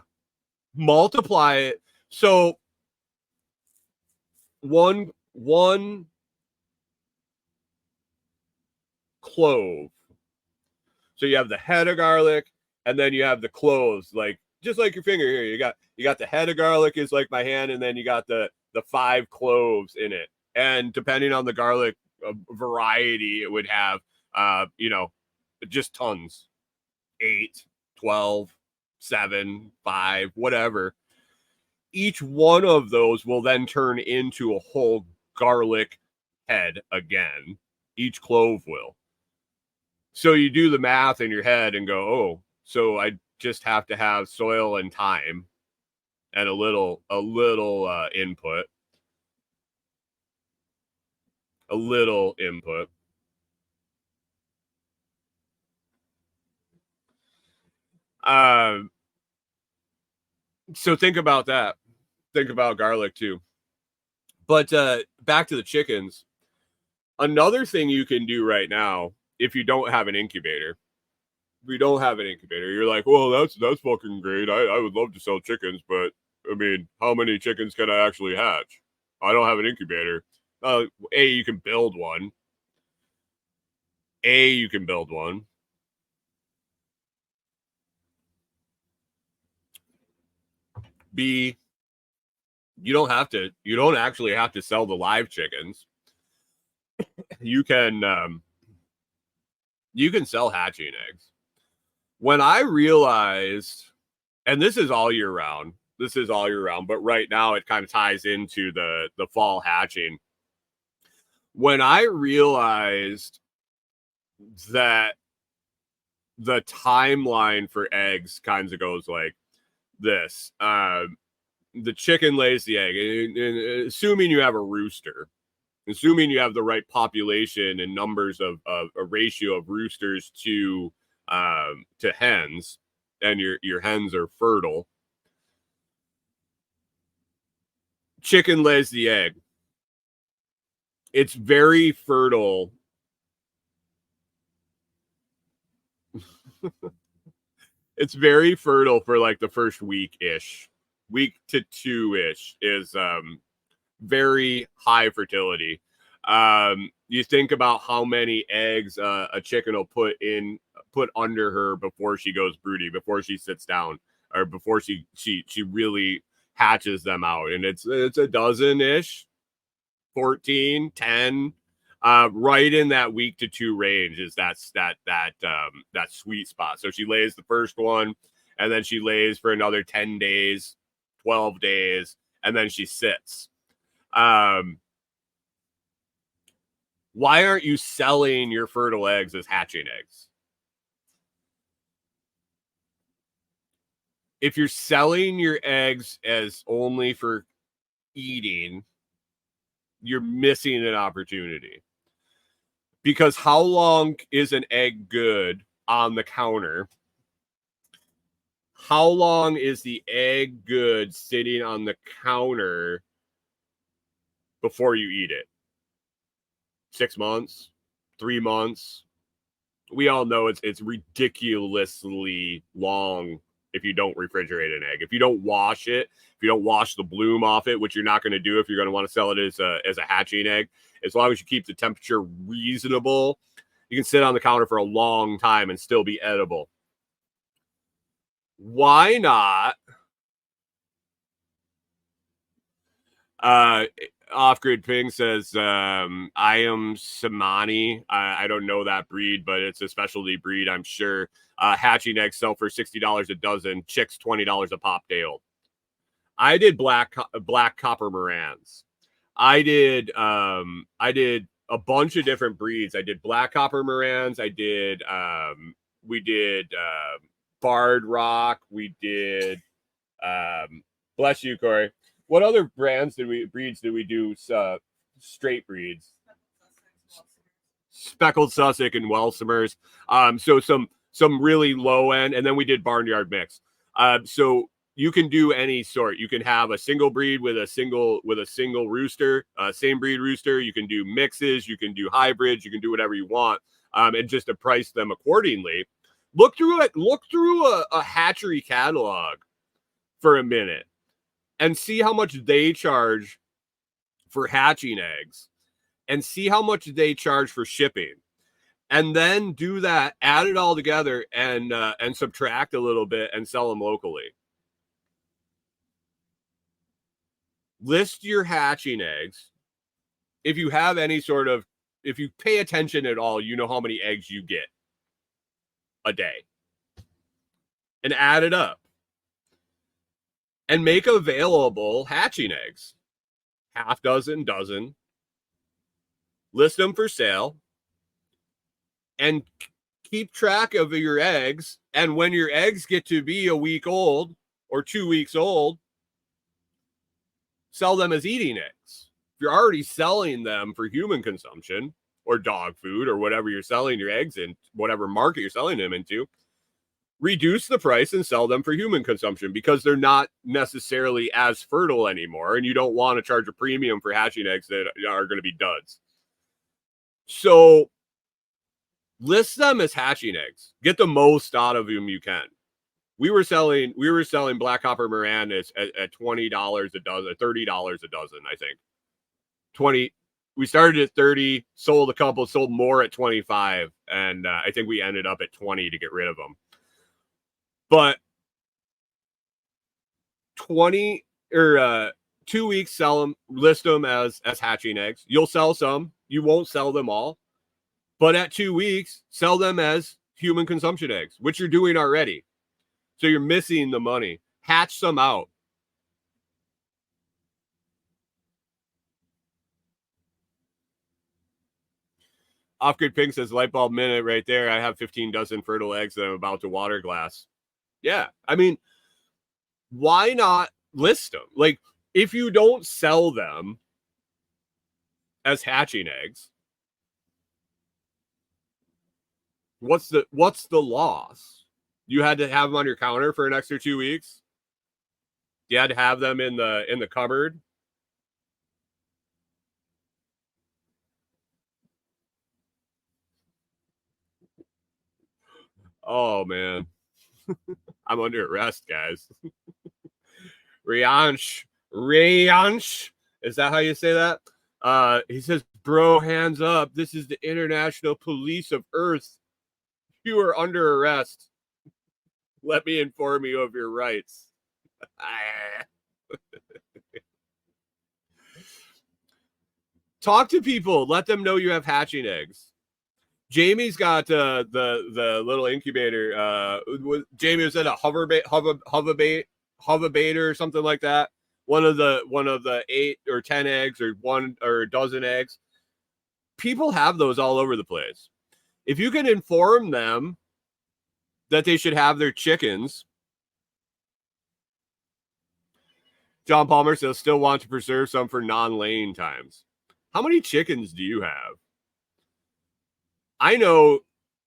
multiply it. So one clove. So you have the head of garlic, and then you have the cloves, like just like your finger here. You got the head of garlic is like my hand, and then you got the 5 cloves in it. And depending on the garlic variety, it would have just tons. 8, 12, 7, 5, whatever. Each one of those will then turn into a whole garlic head again. Each clove will. So you do the math in your head and go, oh, so I just have to have soil and time and a little input. A little input. So think about that. Think about garlic too. But back to the chickens. Another thing you can do right now, if you don't have an incubator, you're like, well, that's fucking great. I would love to sell chickens, but I mean, how many chickens can I actually hatch? I don't have an incubator. You can build one. B, you don't actually have to sell the live chickens. You can sell hatching eggs. When I realized, and this is all year round, but right now it kind of ties into the fall hatching. When I realized that the timeline for eggs kind of goes like this. The chicken lays the egg, and assuming you have a rooster, assuming you have the right population and numbers of a ratio of roosters to hens, and your hens are fertile. Chicken lays the egg. It's very fertile. It's very fertile for like the first week to 2-ish is very high fertility. You think about how many eggs a chicken will put under her before she goes broody, before she sits down, or before she really hatches them out, and it's a dozen-ish, 14, 10, right in that week to 2 range is that sweet spot. So she lays the first one, and then she lays for another 10 days, 12 days, and then she sits. Why aren't you selling your fertile eggs as hatching eggs? If you're selling your eggs as only for eating, you're missing an opportunity. Because how long is an egg good on the counter? How long is the egg good sitting on the counter before you eat it? 6 months, 3 months, we all know it's ridiculously long if you don't refrigerate an egg. If you don't wash it, if you don't wash the bloom off it, which you're not going to do if you're going to want to sell it as a hatching egg, as long as you keep the temperature reasonable, you can sit on the counter for a long time and still be edible. Why not? Off-Grid Ping says, I am Samani. I don't know that breed, but it's a specialty breed, I'm sure. Hatching eggs sell for $60 a dozen. Chicks, $20 a pop, Dale. I did black copper Morans. I did a bunch of different breeds. I did black copper Morans. I did we did Bard Rock. We did bless you, Corey. What other breeds did we do? Straight breeds, speckled Sussex and Welsumers. So some really low end, and then we did barnyard mix. So you can do any sort. You can have a single breed with a single rooster, same breed rooster. You can do mixes. You can do hybrids. You can do whatever you want, and just to price them accordingly. Look through a hatchery catalog for a minute and see how much they charge for hatching eggs and see how much they charge for shipping. And then do that, add it all together and subtract a little bit and sell them locally. List your hatching eggs. If you have if you pay attention at all, you know how many eggs you get a day. And add it up. And make available hatching eggs. Half dozen. List them for sale. And keep track of your eggs. And when your eggs get to be a week old or 2 weeks old, sell them as eating eggs. If you're already selling them for human consumption or dog food or whatever you're selling your eggs in, whatever market you're selling them into, reduce the price and sell them for human consumption because they're not necessarily as fertile anymore. And you don't want to charge a premium for hatching eggs that are going to be duds. So list them as hatching eggs. Get the most out of them you can. We were selling black copper Moran at $20 a dozen, $30 a dozen, I think. 20. We started at 30, sold a couple, sold more at 25, and I think we ended up at 20 to get rid of them. But 20 or 2 weeks, sell them, list them as hatching eggs. You'll sell some, you won't sell them all. But at 2 weeks, sell them as human consumption eggs, which you're doing already. So you're missing the money. Hatch some out. Off-Grid Pink says, light bulb minute right there. I have 15 dozen fertile eggs that I'm about to water glass. Yeah, I mean, why not list them? Like, if you don't sell them as hatching eggs, what's the loss? You had to have them on your counter for an extra 2 weeks. You had to have them in the cupboard. Oh man, I'm under arrest, guys. Rianch, is that how you say that? He says, "Bro, hands up! This is the International Police of Earth. You are under arrest. Let me inform you of your rights." Talk to people. Let them know you have hatching eggs. Jamie's got the little incubator. Jamie was at a hoverbait or something like that. One of the 8 or 10 eggs or one or a dozen eggs. People have those all over the place. If you can inform them that they should have their chickens. John Palmer says, still want to preserve some for non-laying times. How many chickens do you have? I know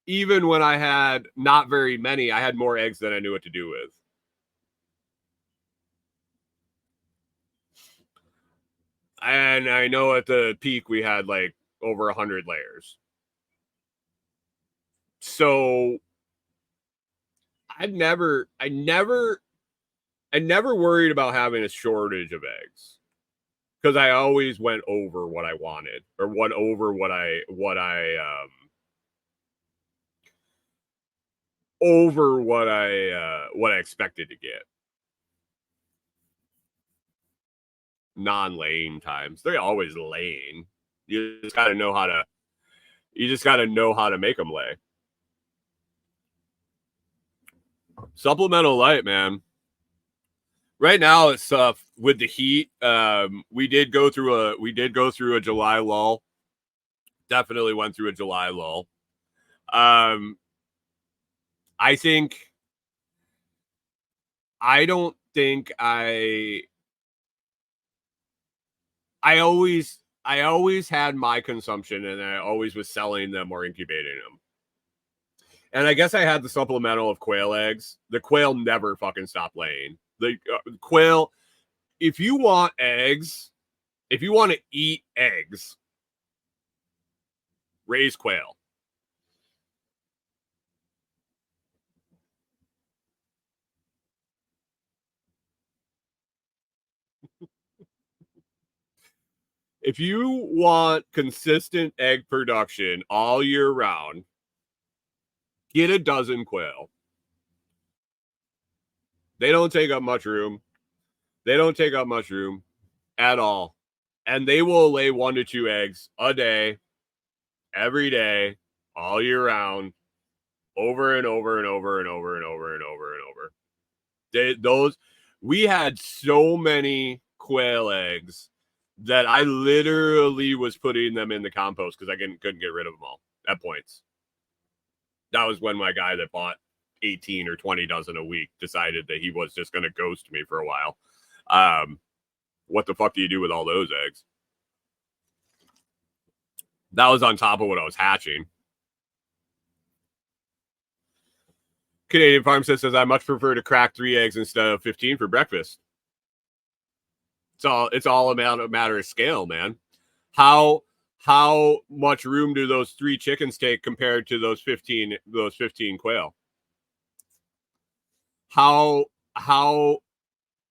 even when I had not very many, I had more eggs than I knew what to do with. And I know at the peak we had like over 100 layers. So I never worried about having a shortage of eggs because I always went over what I wanted or went over what I expected to get. Non-laying times, they're always laying. You just got to know how to make them lay. Supplemental light, man. Right now it's tough with the heat. We did go through a July lull. Definitely went through a July lull. I don't think I always had my consumption and I always was selling them or incubating them. And I guess I had the supplemental of quail eggs. The quail never fucking stopped laying. The quail, if you want eggs, if you want to eat eggs, raise quail. If you want consistent egg production all year round, get a dozen quail. They don't take up much room. They don't take up much room at all. And they will lay 1 to 2 eggs a day, every day, all year round, over and over and over and over and over and over and over. We had so many quail eggs that I literally was putting them in the compost because I couldn't get rid of them all at points. That was when my guy that bought 18 or 20 dozen a week decided that he was just going to ghost me for a while. What the fuck do you do with all those eggs? That was on top of what I was hatching. Canadian Farmstead says, I much prefer to crack 3 eggs instead of 15 for breakfast. It's all a matter of scale, man. How much room do those 3 chickens take compared to those 15 quail? How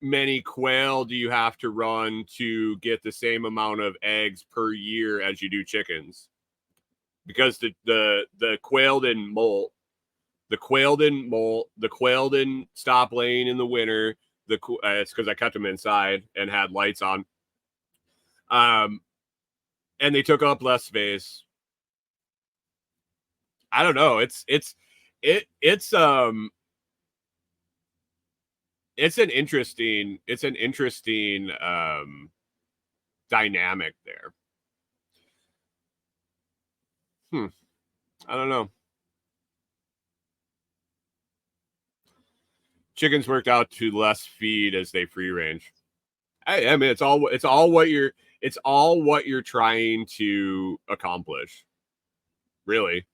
many quail do you have to run to get the same amount of eggs per year as you do chickens? Because the quail didn't molt. The quail didn't molt. The quail didn't stop laying in the winter. It's because I kept them inside and had lights on. And they took up less space. I don't know. It's an interesting dynamic there. I don't know. Chickens worked out to less feed as they free range. I mean, it's all what you're trying to accomplish. Really.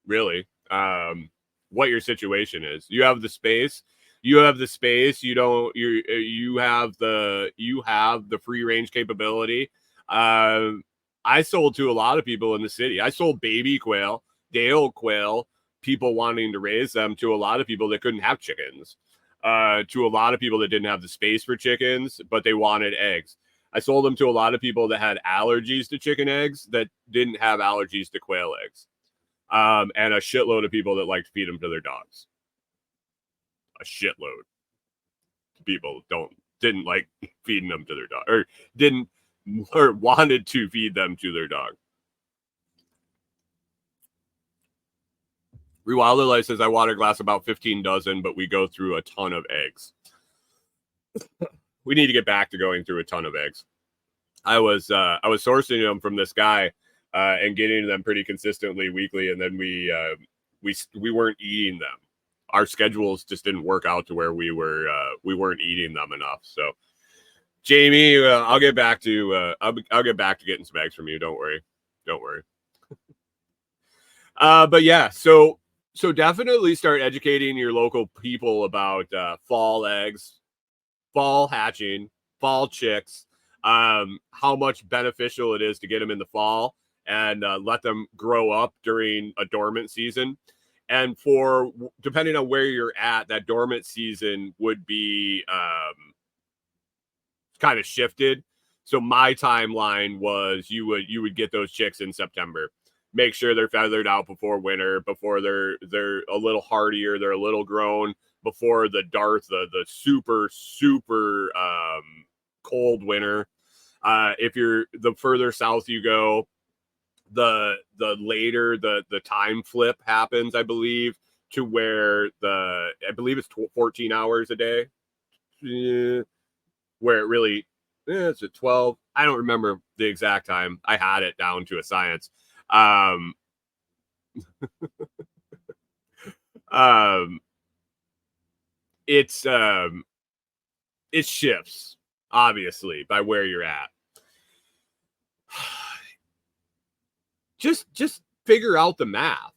What your situation is. You have the space. You have the free range capability. I sold to a lot of people in the city. I sold baby quail, day-old quail, people wanting to raise them, to a lot of people that couldn't have chickens. To a lot of people that didn't have the space for chickens, but they wanted eggs. I sold them to a lot of people that had allergies to chicken eggs that didn't have allergies to quail eggs. And a shitload of people that liked to feed them to their dogs. A shitload of people didn't like feeding them to their dog, or wanted to feed them to their dog. Rewilder Life says, I water glass about 15 dozen, but we go through a ton of eggs. We need to get back to going through a ton of eggs. I was sourcing them from this guy and getting them pretty consistently weekly, and then we weren't eating them. Our schedules just didn't work out to where we weren't eating them enough. So, Jamie, I'll get back to getting some eggs from you. Don't worry. But yeah, so definitely start educating your local people about fall eggs, fall hatching, fall chicks, how much beneficial it is to get them in the fall and let them grow up during a dormant season. And for depending on where you're at, that dormant season would be kind of shifted. So my timeline was you would get those chicks in September. Make sure they're feathered out before winter, before they're a little hardier, they're a little grown, before the super cold winter. If you're the further south you go, the later the time flip happens, I believe, to where I believe it's 14 hours a day, where it really it's at 12. I don't remember the exact time. I had it down to a science. It shifts obviously by where you're at. Just figure out the math.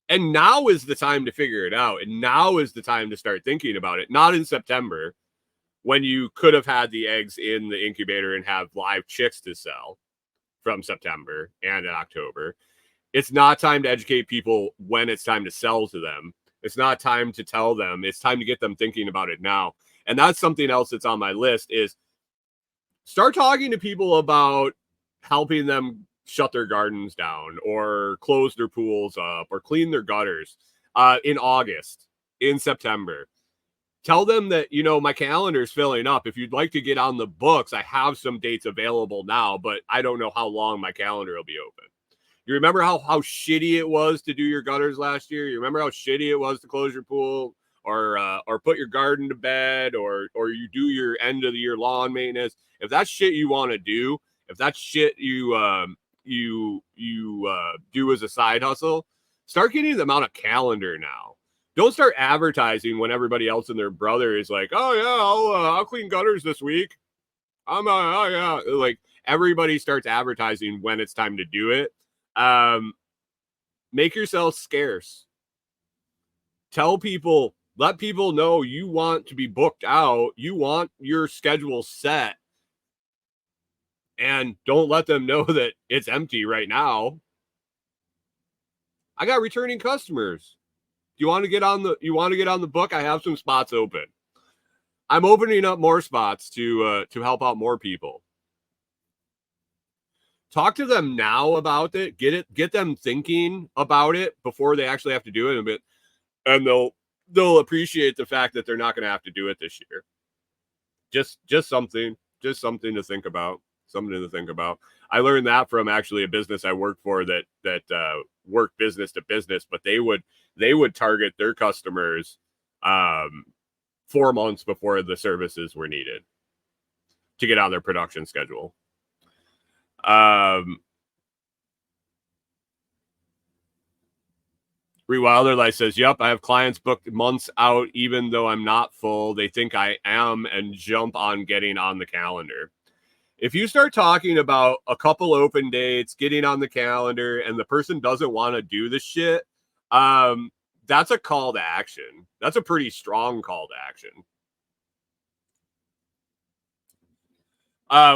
And now is the time to figure it out. And now is the time to start thinking about it. Not in September, when you could have had the eggs in the incubator and have live chicks to sell from September and in October. It's not time to educate people when it's time to sell to them. It's not time to tell them. It's time to get them thinking about it now. And that's something else that's on my list is start talking to people about helping them shut their gardens down or close their pools up or clean their gutters in August, in September. Tell them that, my calendar is filling up. If you'd like to get on the books, I have some dates available now, but I don't know how long my calendar will be open. You remember how shitty it was to do your gutters last year? You remember how shitty it was to close your pool or put your garden to bed or you do your end of the year lawn maintenance? If that's shit you want to do, if that's shit you do as a side hustle, start getting them on a calendar now. Don't start advertising when everybody else and their brother is like, oh yeah, I'll clean gutters this week. Oh yeah, like everybody starts advertising when it's time to do it. Make yourself scarce. Tell people, let people know you want to be booked out. You want your schedule set. And don't let them know that it's empty right now. I got returning customers. You want to get on the book? I have some spots open. I'm opening up more spots to help out more people. Talk to them now about it. Get them thinking about it before they actually have to do it a bit, and they'll appreciate the fact that they're not going to have to do it this year. Just something to think about. Something to think about. I learned that from actually a business I worked for that worked business to business, but they would target their customers 4 months before the services were needed to get on their production schedule. Rewilder Life says, yep, I have clients booked months out, even though I'm not full. They think I am and jump on getting on the calendar. If you start talking about a couple open dates, getting on the calendar, and the person doesn't want to do the shit, that's a call to action. That's a pretty strong call to action.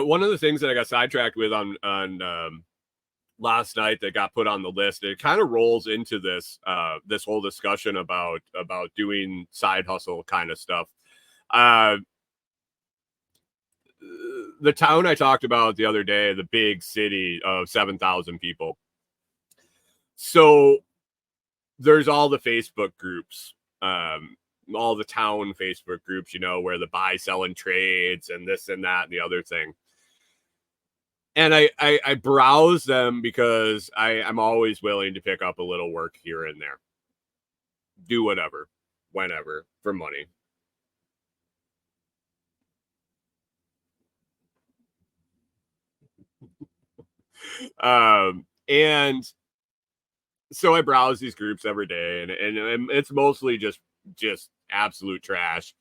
One of the things that I got sidetracked with on last night that got put on the list, it kind of rolls into this whole discussion about doing side hustle kind of stuff. The town I talked about the other day, the big city of 7,000 people. So there's all the Facebook groups, all the town Facebook groups, where the buy, sell, and trades and this and that and the other thing. And I browse them because I'm always willing to pick up a little work here and there. Do whatever, whenever, for money. And so I browse these groups every day, and it's mostly just absolute trash.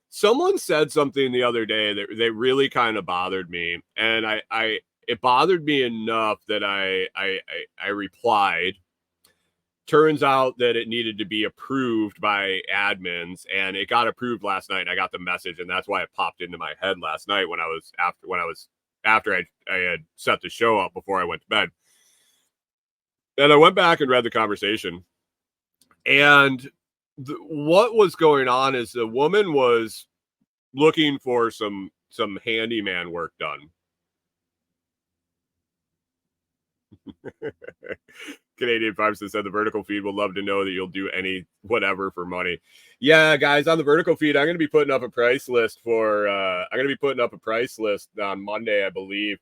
Someone said something the other day that really kind of bothered me, and it bothered me enough that I replied. Turns out that it needed to be approved by admins, and it got approved last night. And I got the message, and that's why it popped into my head last night after I had set the show up before I went to bed. And I went back and read the conversation. And what was going on is the woman was looking for some handyman work done. Canadian Farms said the vertical feed will love to know that you'll do any whatever for money. Yeah, guys, on the vertical feed, I'm going to be putting up a price list for I'm going to be putting up a price list on Monday, I believe.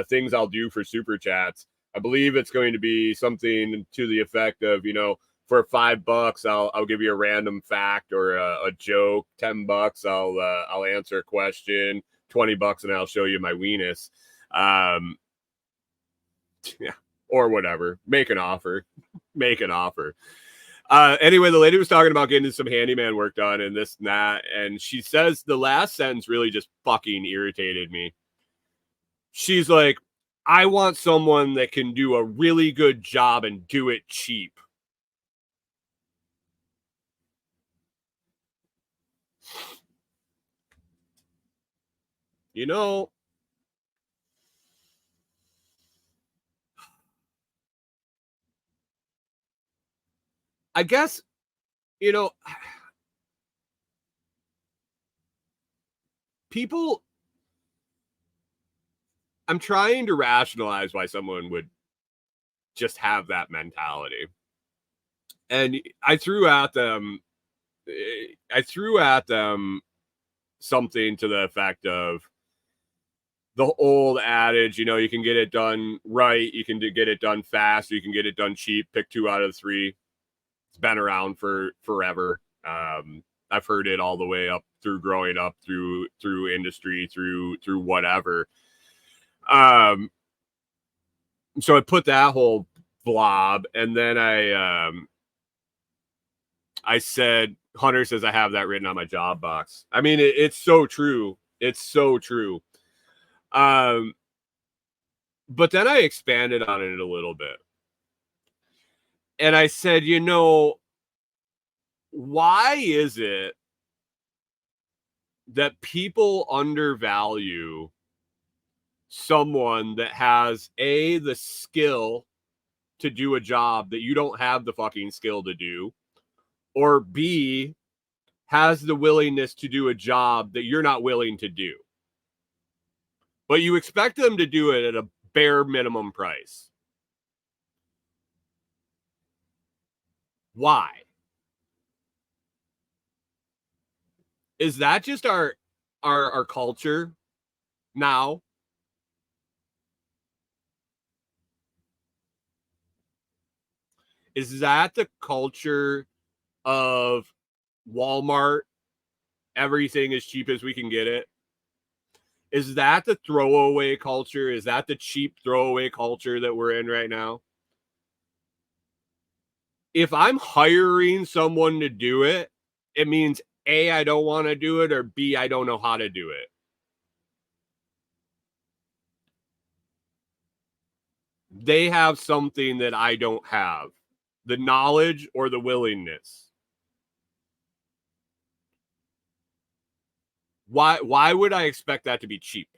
Things I'll do for super chats. I believe it's going to be something to the effect of, you know, for $5, I'll give you a random fact or a joke. $10, I'll answer a question. $20, and I'll show you my weenus. Yeah, or whatever. Make an offer. Make an offer. Anyway, the lady was talking about getting some handyman work done and this and that. And she says the last sentence really just fucking irritated me. She's like, I want someone that can do a really good job and do it cheap. You know, I guess, you know, people, I'm trying to rationalize why someone would just have that mentality. And I threw at them something to the effect of the old adage, you know, you can get it done right, you can get it done fast, you can get it done cheap, pick 2 out of 3. It's been around for forever. I've heard it all the way up through growing up, through industry, through whatever. So I put that whole blob, and then I said, Hunter says I have that written on my job box. I mean, it's so true. It's so true. But then I expanded on it a little bit. And I said, you know, why is it that people undervalue someone that has the skill to do a job that you don't have the fucking skill to do, or B, has the willingness to do a job that you're not willing to do, but you expect them to do it at a bare minimum price? Why? Is that just our culture now? Is that the culture of Walmart? Everything as cheap as we can get it. Is that the throwaway culture? Is that the cheap throwaway culture that we're in right now? If I'm hiring someone to do it, it means A, I don't want to do it, or B, I don't know how to do it. They have something that I don't have, the knowledge or the willingness. Why would I expect that to be cheap?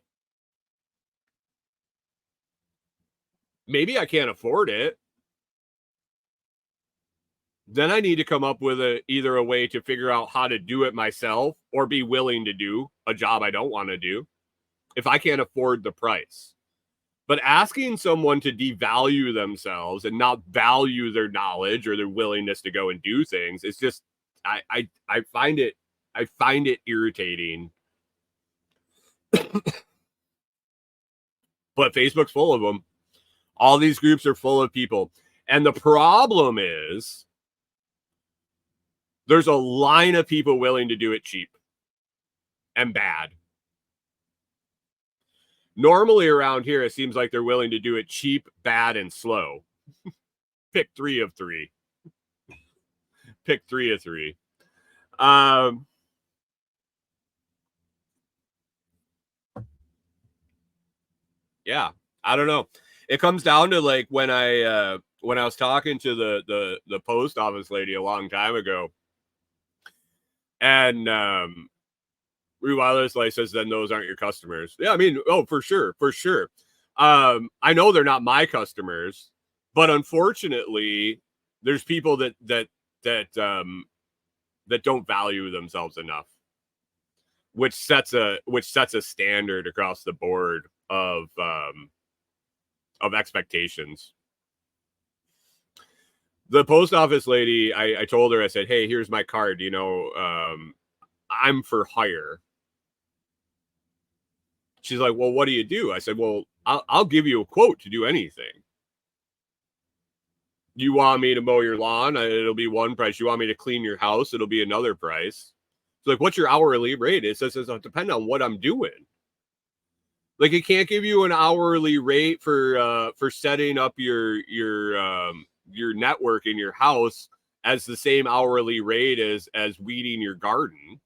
Maybe I can't afford it. Then I need to come up with either a way to figure out how to do it myself or be willing to do a job I don't want to do if I can't afford the price. But asking someone to devalue themselves and not value their knowledge or their willingness to go and do things, it's just I find it irritating. But Facebook's full of them. All these groups are full of people. And the problem is there's a line of people willing to do it cheap and bad. Normally around here, it seems like they're willing to do it cheap, bad, and slow. Pick 3 of 3. Pick 3 of 3. Yeah, I don't know. It comes down to like when I was talking to the post office lady a long time ago, and Rewilders like says, then those aren't your customers. Yeah, I mean, oh, for sure. I know they're not my customers, but unfortunately, there's people that that don't value themselves enough, which sets a standard across the board of expectations. The post office lady, I told her, I said, hey, here's my card, I'm for hire. She's like, well, what do you do? I said, well, I'll give you a quote to do anything. You want me to mow your lawn? It'll be one price. You want me to clean your house? It'll be another price. It's like, what's your hourly rate? It says it'll depend on what I'm doing. Like, it can't give you an hourly rate for setting up your network in your house as the same hourly rate as weeding your garden.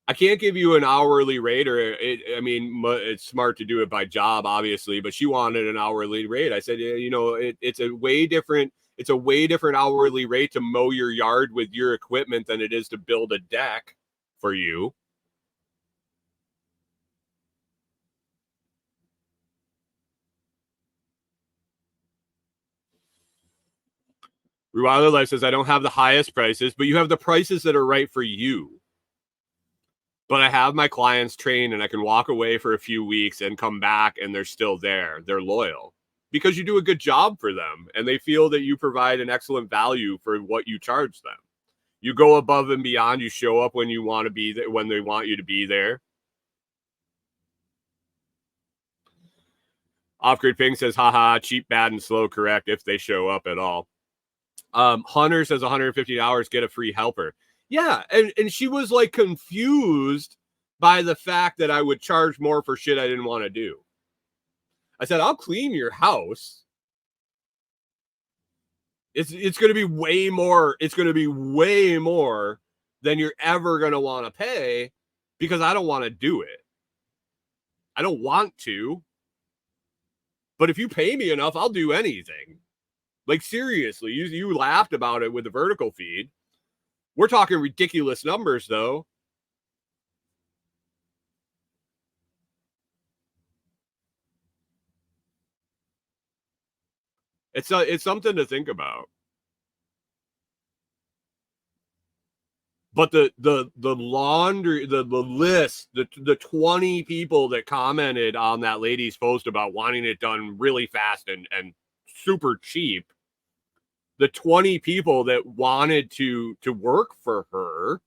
I can't give you an hourly rate, it's smart to do it by job, obviously, but she wanted an hourly rate. I said, it's a way different hourly rate to mow your yard with your equipment than it is to build a deck for you. Rewild Life says, I don't have the highest prices, but you have the prices that are right for you. But I have my clients trained and I can walk away for a few weeks and come back and they're still there. They're loyal because you do a good job for them and they feel that you provide an excellent value for what you charge them. You go above and beyond. You show up when you want to be there, when they want you to be there. Off-Grid Ping says, haha, cheap, bad, and slow, correct, if they show up at all. Hunter says $150, get a free helper. Yeah, and she was like confused by the fact that I would charge more for shit I didn't want to do. I said, I'll clean your house. It's going to be way more. It's going to be way more than you're ever going to want to pay because I don't want to do it. I don't want to. But if you pay me enough, I'll do anything. Like, seriously, you laughed about it with the vertical feed. We're talking ridiculous numbers, though. It's something to think about. But the laundry, the list, the 20 people that commented on that lady's post about wanting it done really fast and super cheap, the 20 people that wanted to work for her,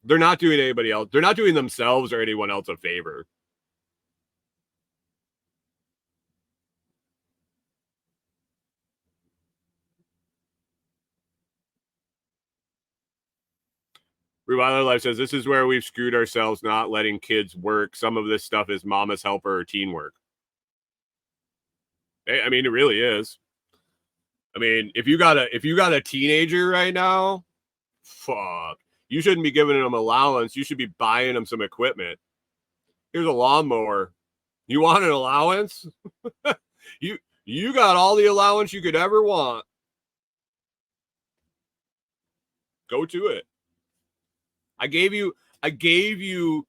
they're not doing anybody else. They're not doing themselves or anyone else a favor. Reviler Life says, this is where we've screwed ourselves, not letting kids work. Some of this stuff is mama's helper or teen work. I mean, it really is. I mean, if you got a teenager right now, fuck, you shouldn't be giving them allowance. You should be buying them some equipment. Here's a lawnmower. You want an allowance? you got all the allowance you could ever want. Go to it. I gave you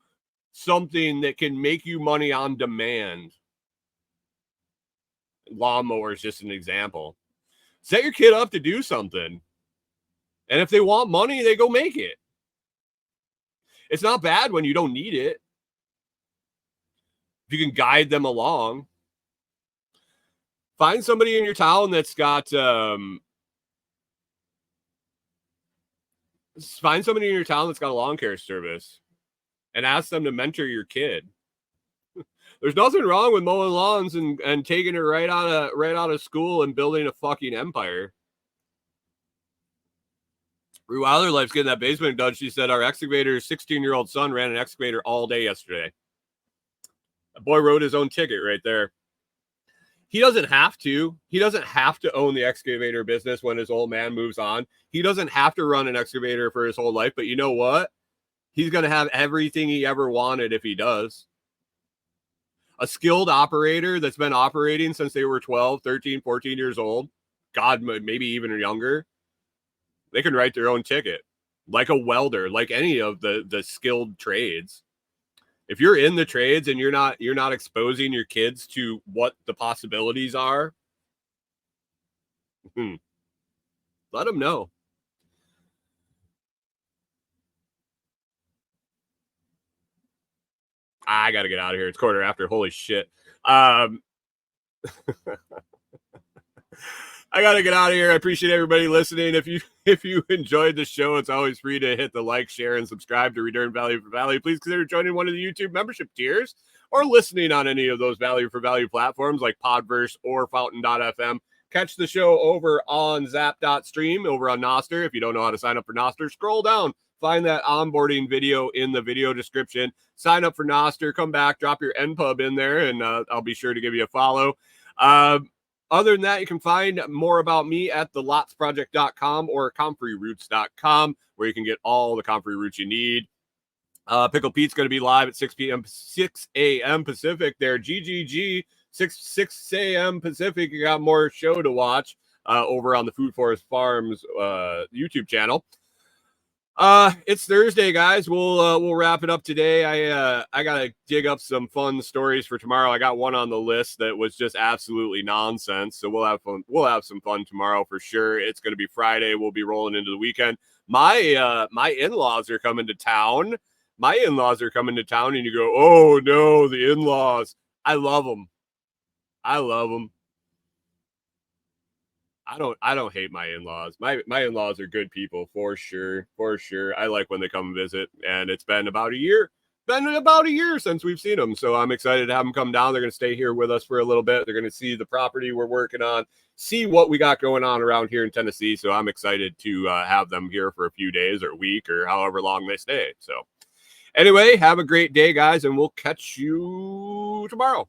something that can make you money on demand. Lawnmower is just an example. Set your kid up to do something. And if they want money, they go make it. It's not bad when you don't need it. If you can guide them along. Find somebody in your town that's got find somebody in your town that's got a lawn care service and ask them to mentor your kid. There's nothing wrong with mowing lawns and taking it right out of school and building a fucking empire. Wilder Life's getting that basement done. She said our excavator's 16-year-old son ran an excavator all day yesterday. A boy wrote his own ticket right there. He doesn't have to. He doesn't have to own the excavator business when his old man moves on. He doesn't have to run an excavator for his whole life. But you know what? He's going to have everything he ever wanted if he does. A skilled operator that's been operating since they were 12, 13, 14 years old. God, maybe even younger. They can write their own ticket. Like a welder, like any of the skilled trades. If you're in the trades and you're not exposing your kids to what the possibilities are, let them know. I got to get out of here. It's 1:15. Holy shit. I got to get out of here. I appreciate everybody listening. If you enjoyed the show, it's always free to hit the like, share, and subscribe to Return Value for Value. Please consider joining one of the YouTube membership tiers or listening on any of those Value for Value platforms like Podverse or Fountain.fm. Catch the show over on Zap.stream, over on Nostr. If you don't know how to sign up for Nostr, scroll down. Find that onboarding video in the video description. Sign up for Nostr. Come back, drop your NPub in there, and I'll be sure to give you a follow. Other than that, you can find more about me at thelotsproject.com or comfrey.roots.com, where you can get all the comfrey roots you need. Pickle Pete's going to be live at 6 a.m. Pacific there. GGG, 6 a.m. Pacific. You got more show to watch over on the Food Forest Farms YouTube channel. It's Thursday, guys. We'll wrap it up today. I gotta dig up some fun stories for tomorrow. I got one on the list that was just absolutely nonsense. So we'll have fun. We'll have some fun tomorrow for sure. It's gonna be Friday. We'll be rolling into the weekend. My in-laws are coming to town. And you go, oh no, the in-laws. I love them. I don't hate my in-laws. My in-laws are good people for sure. I like when they come visit, and it's been about a year since we've seen them. So I'm excited to have them come down. They're going to stay here with us for a little bit. They're going to see the property we're working on, see what we got going on around here in Tennessee. So I'm excited to have them here for a few days or a week or however long they stay. So anyway, have a great day, guys, and we'll catch you tomorrow.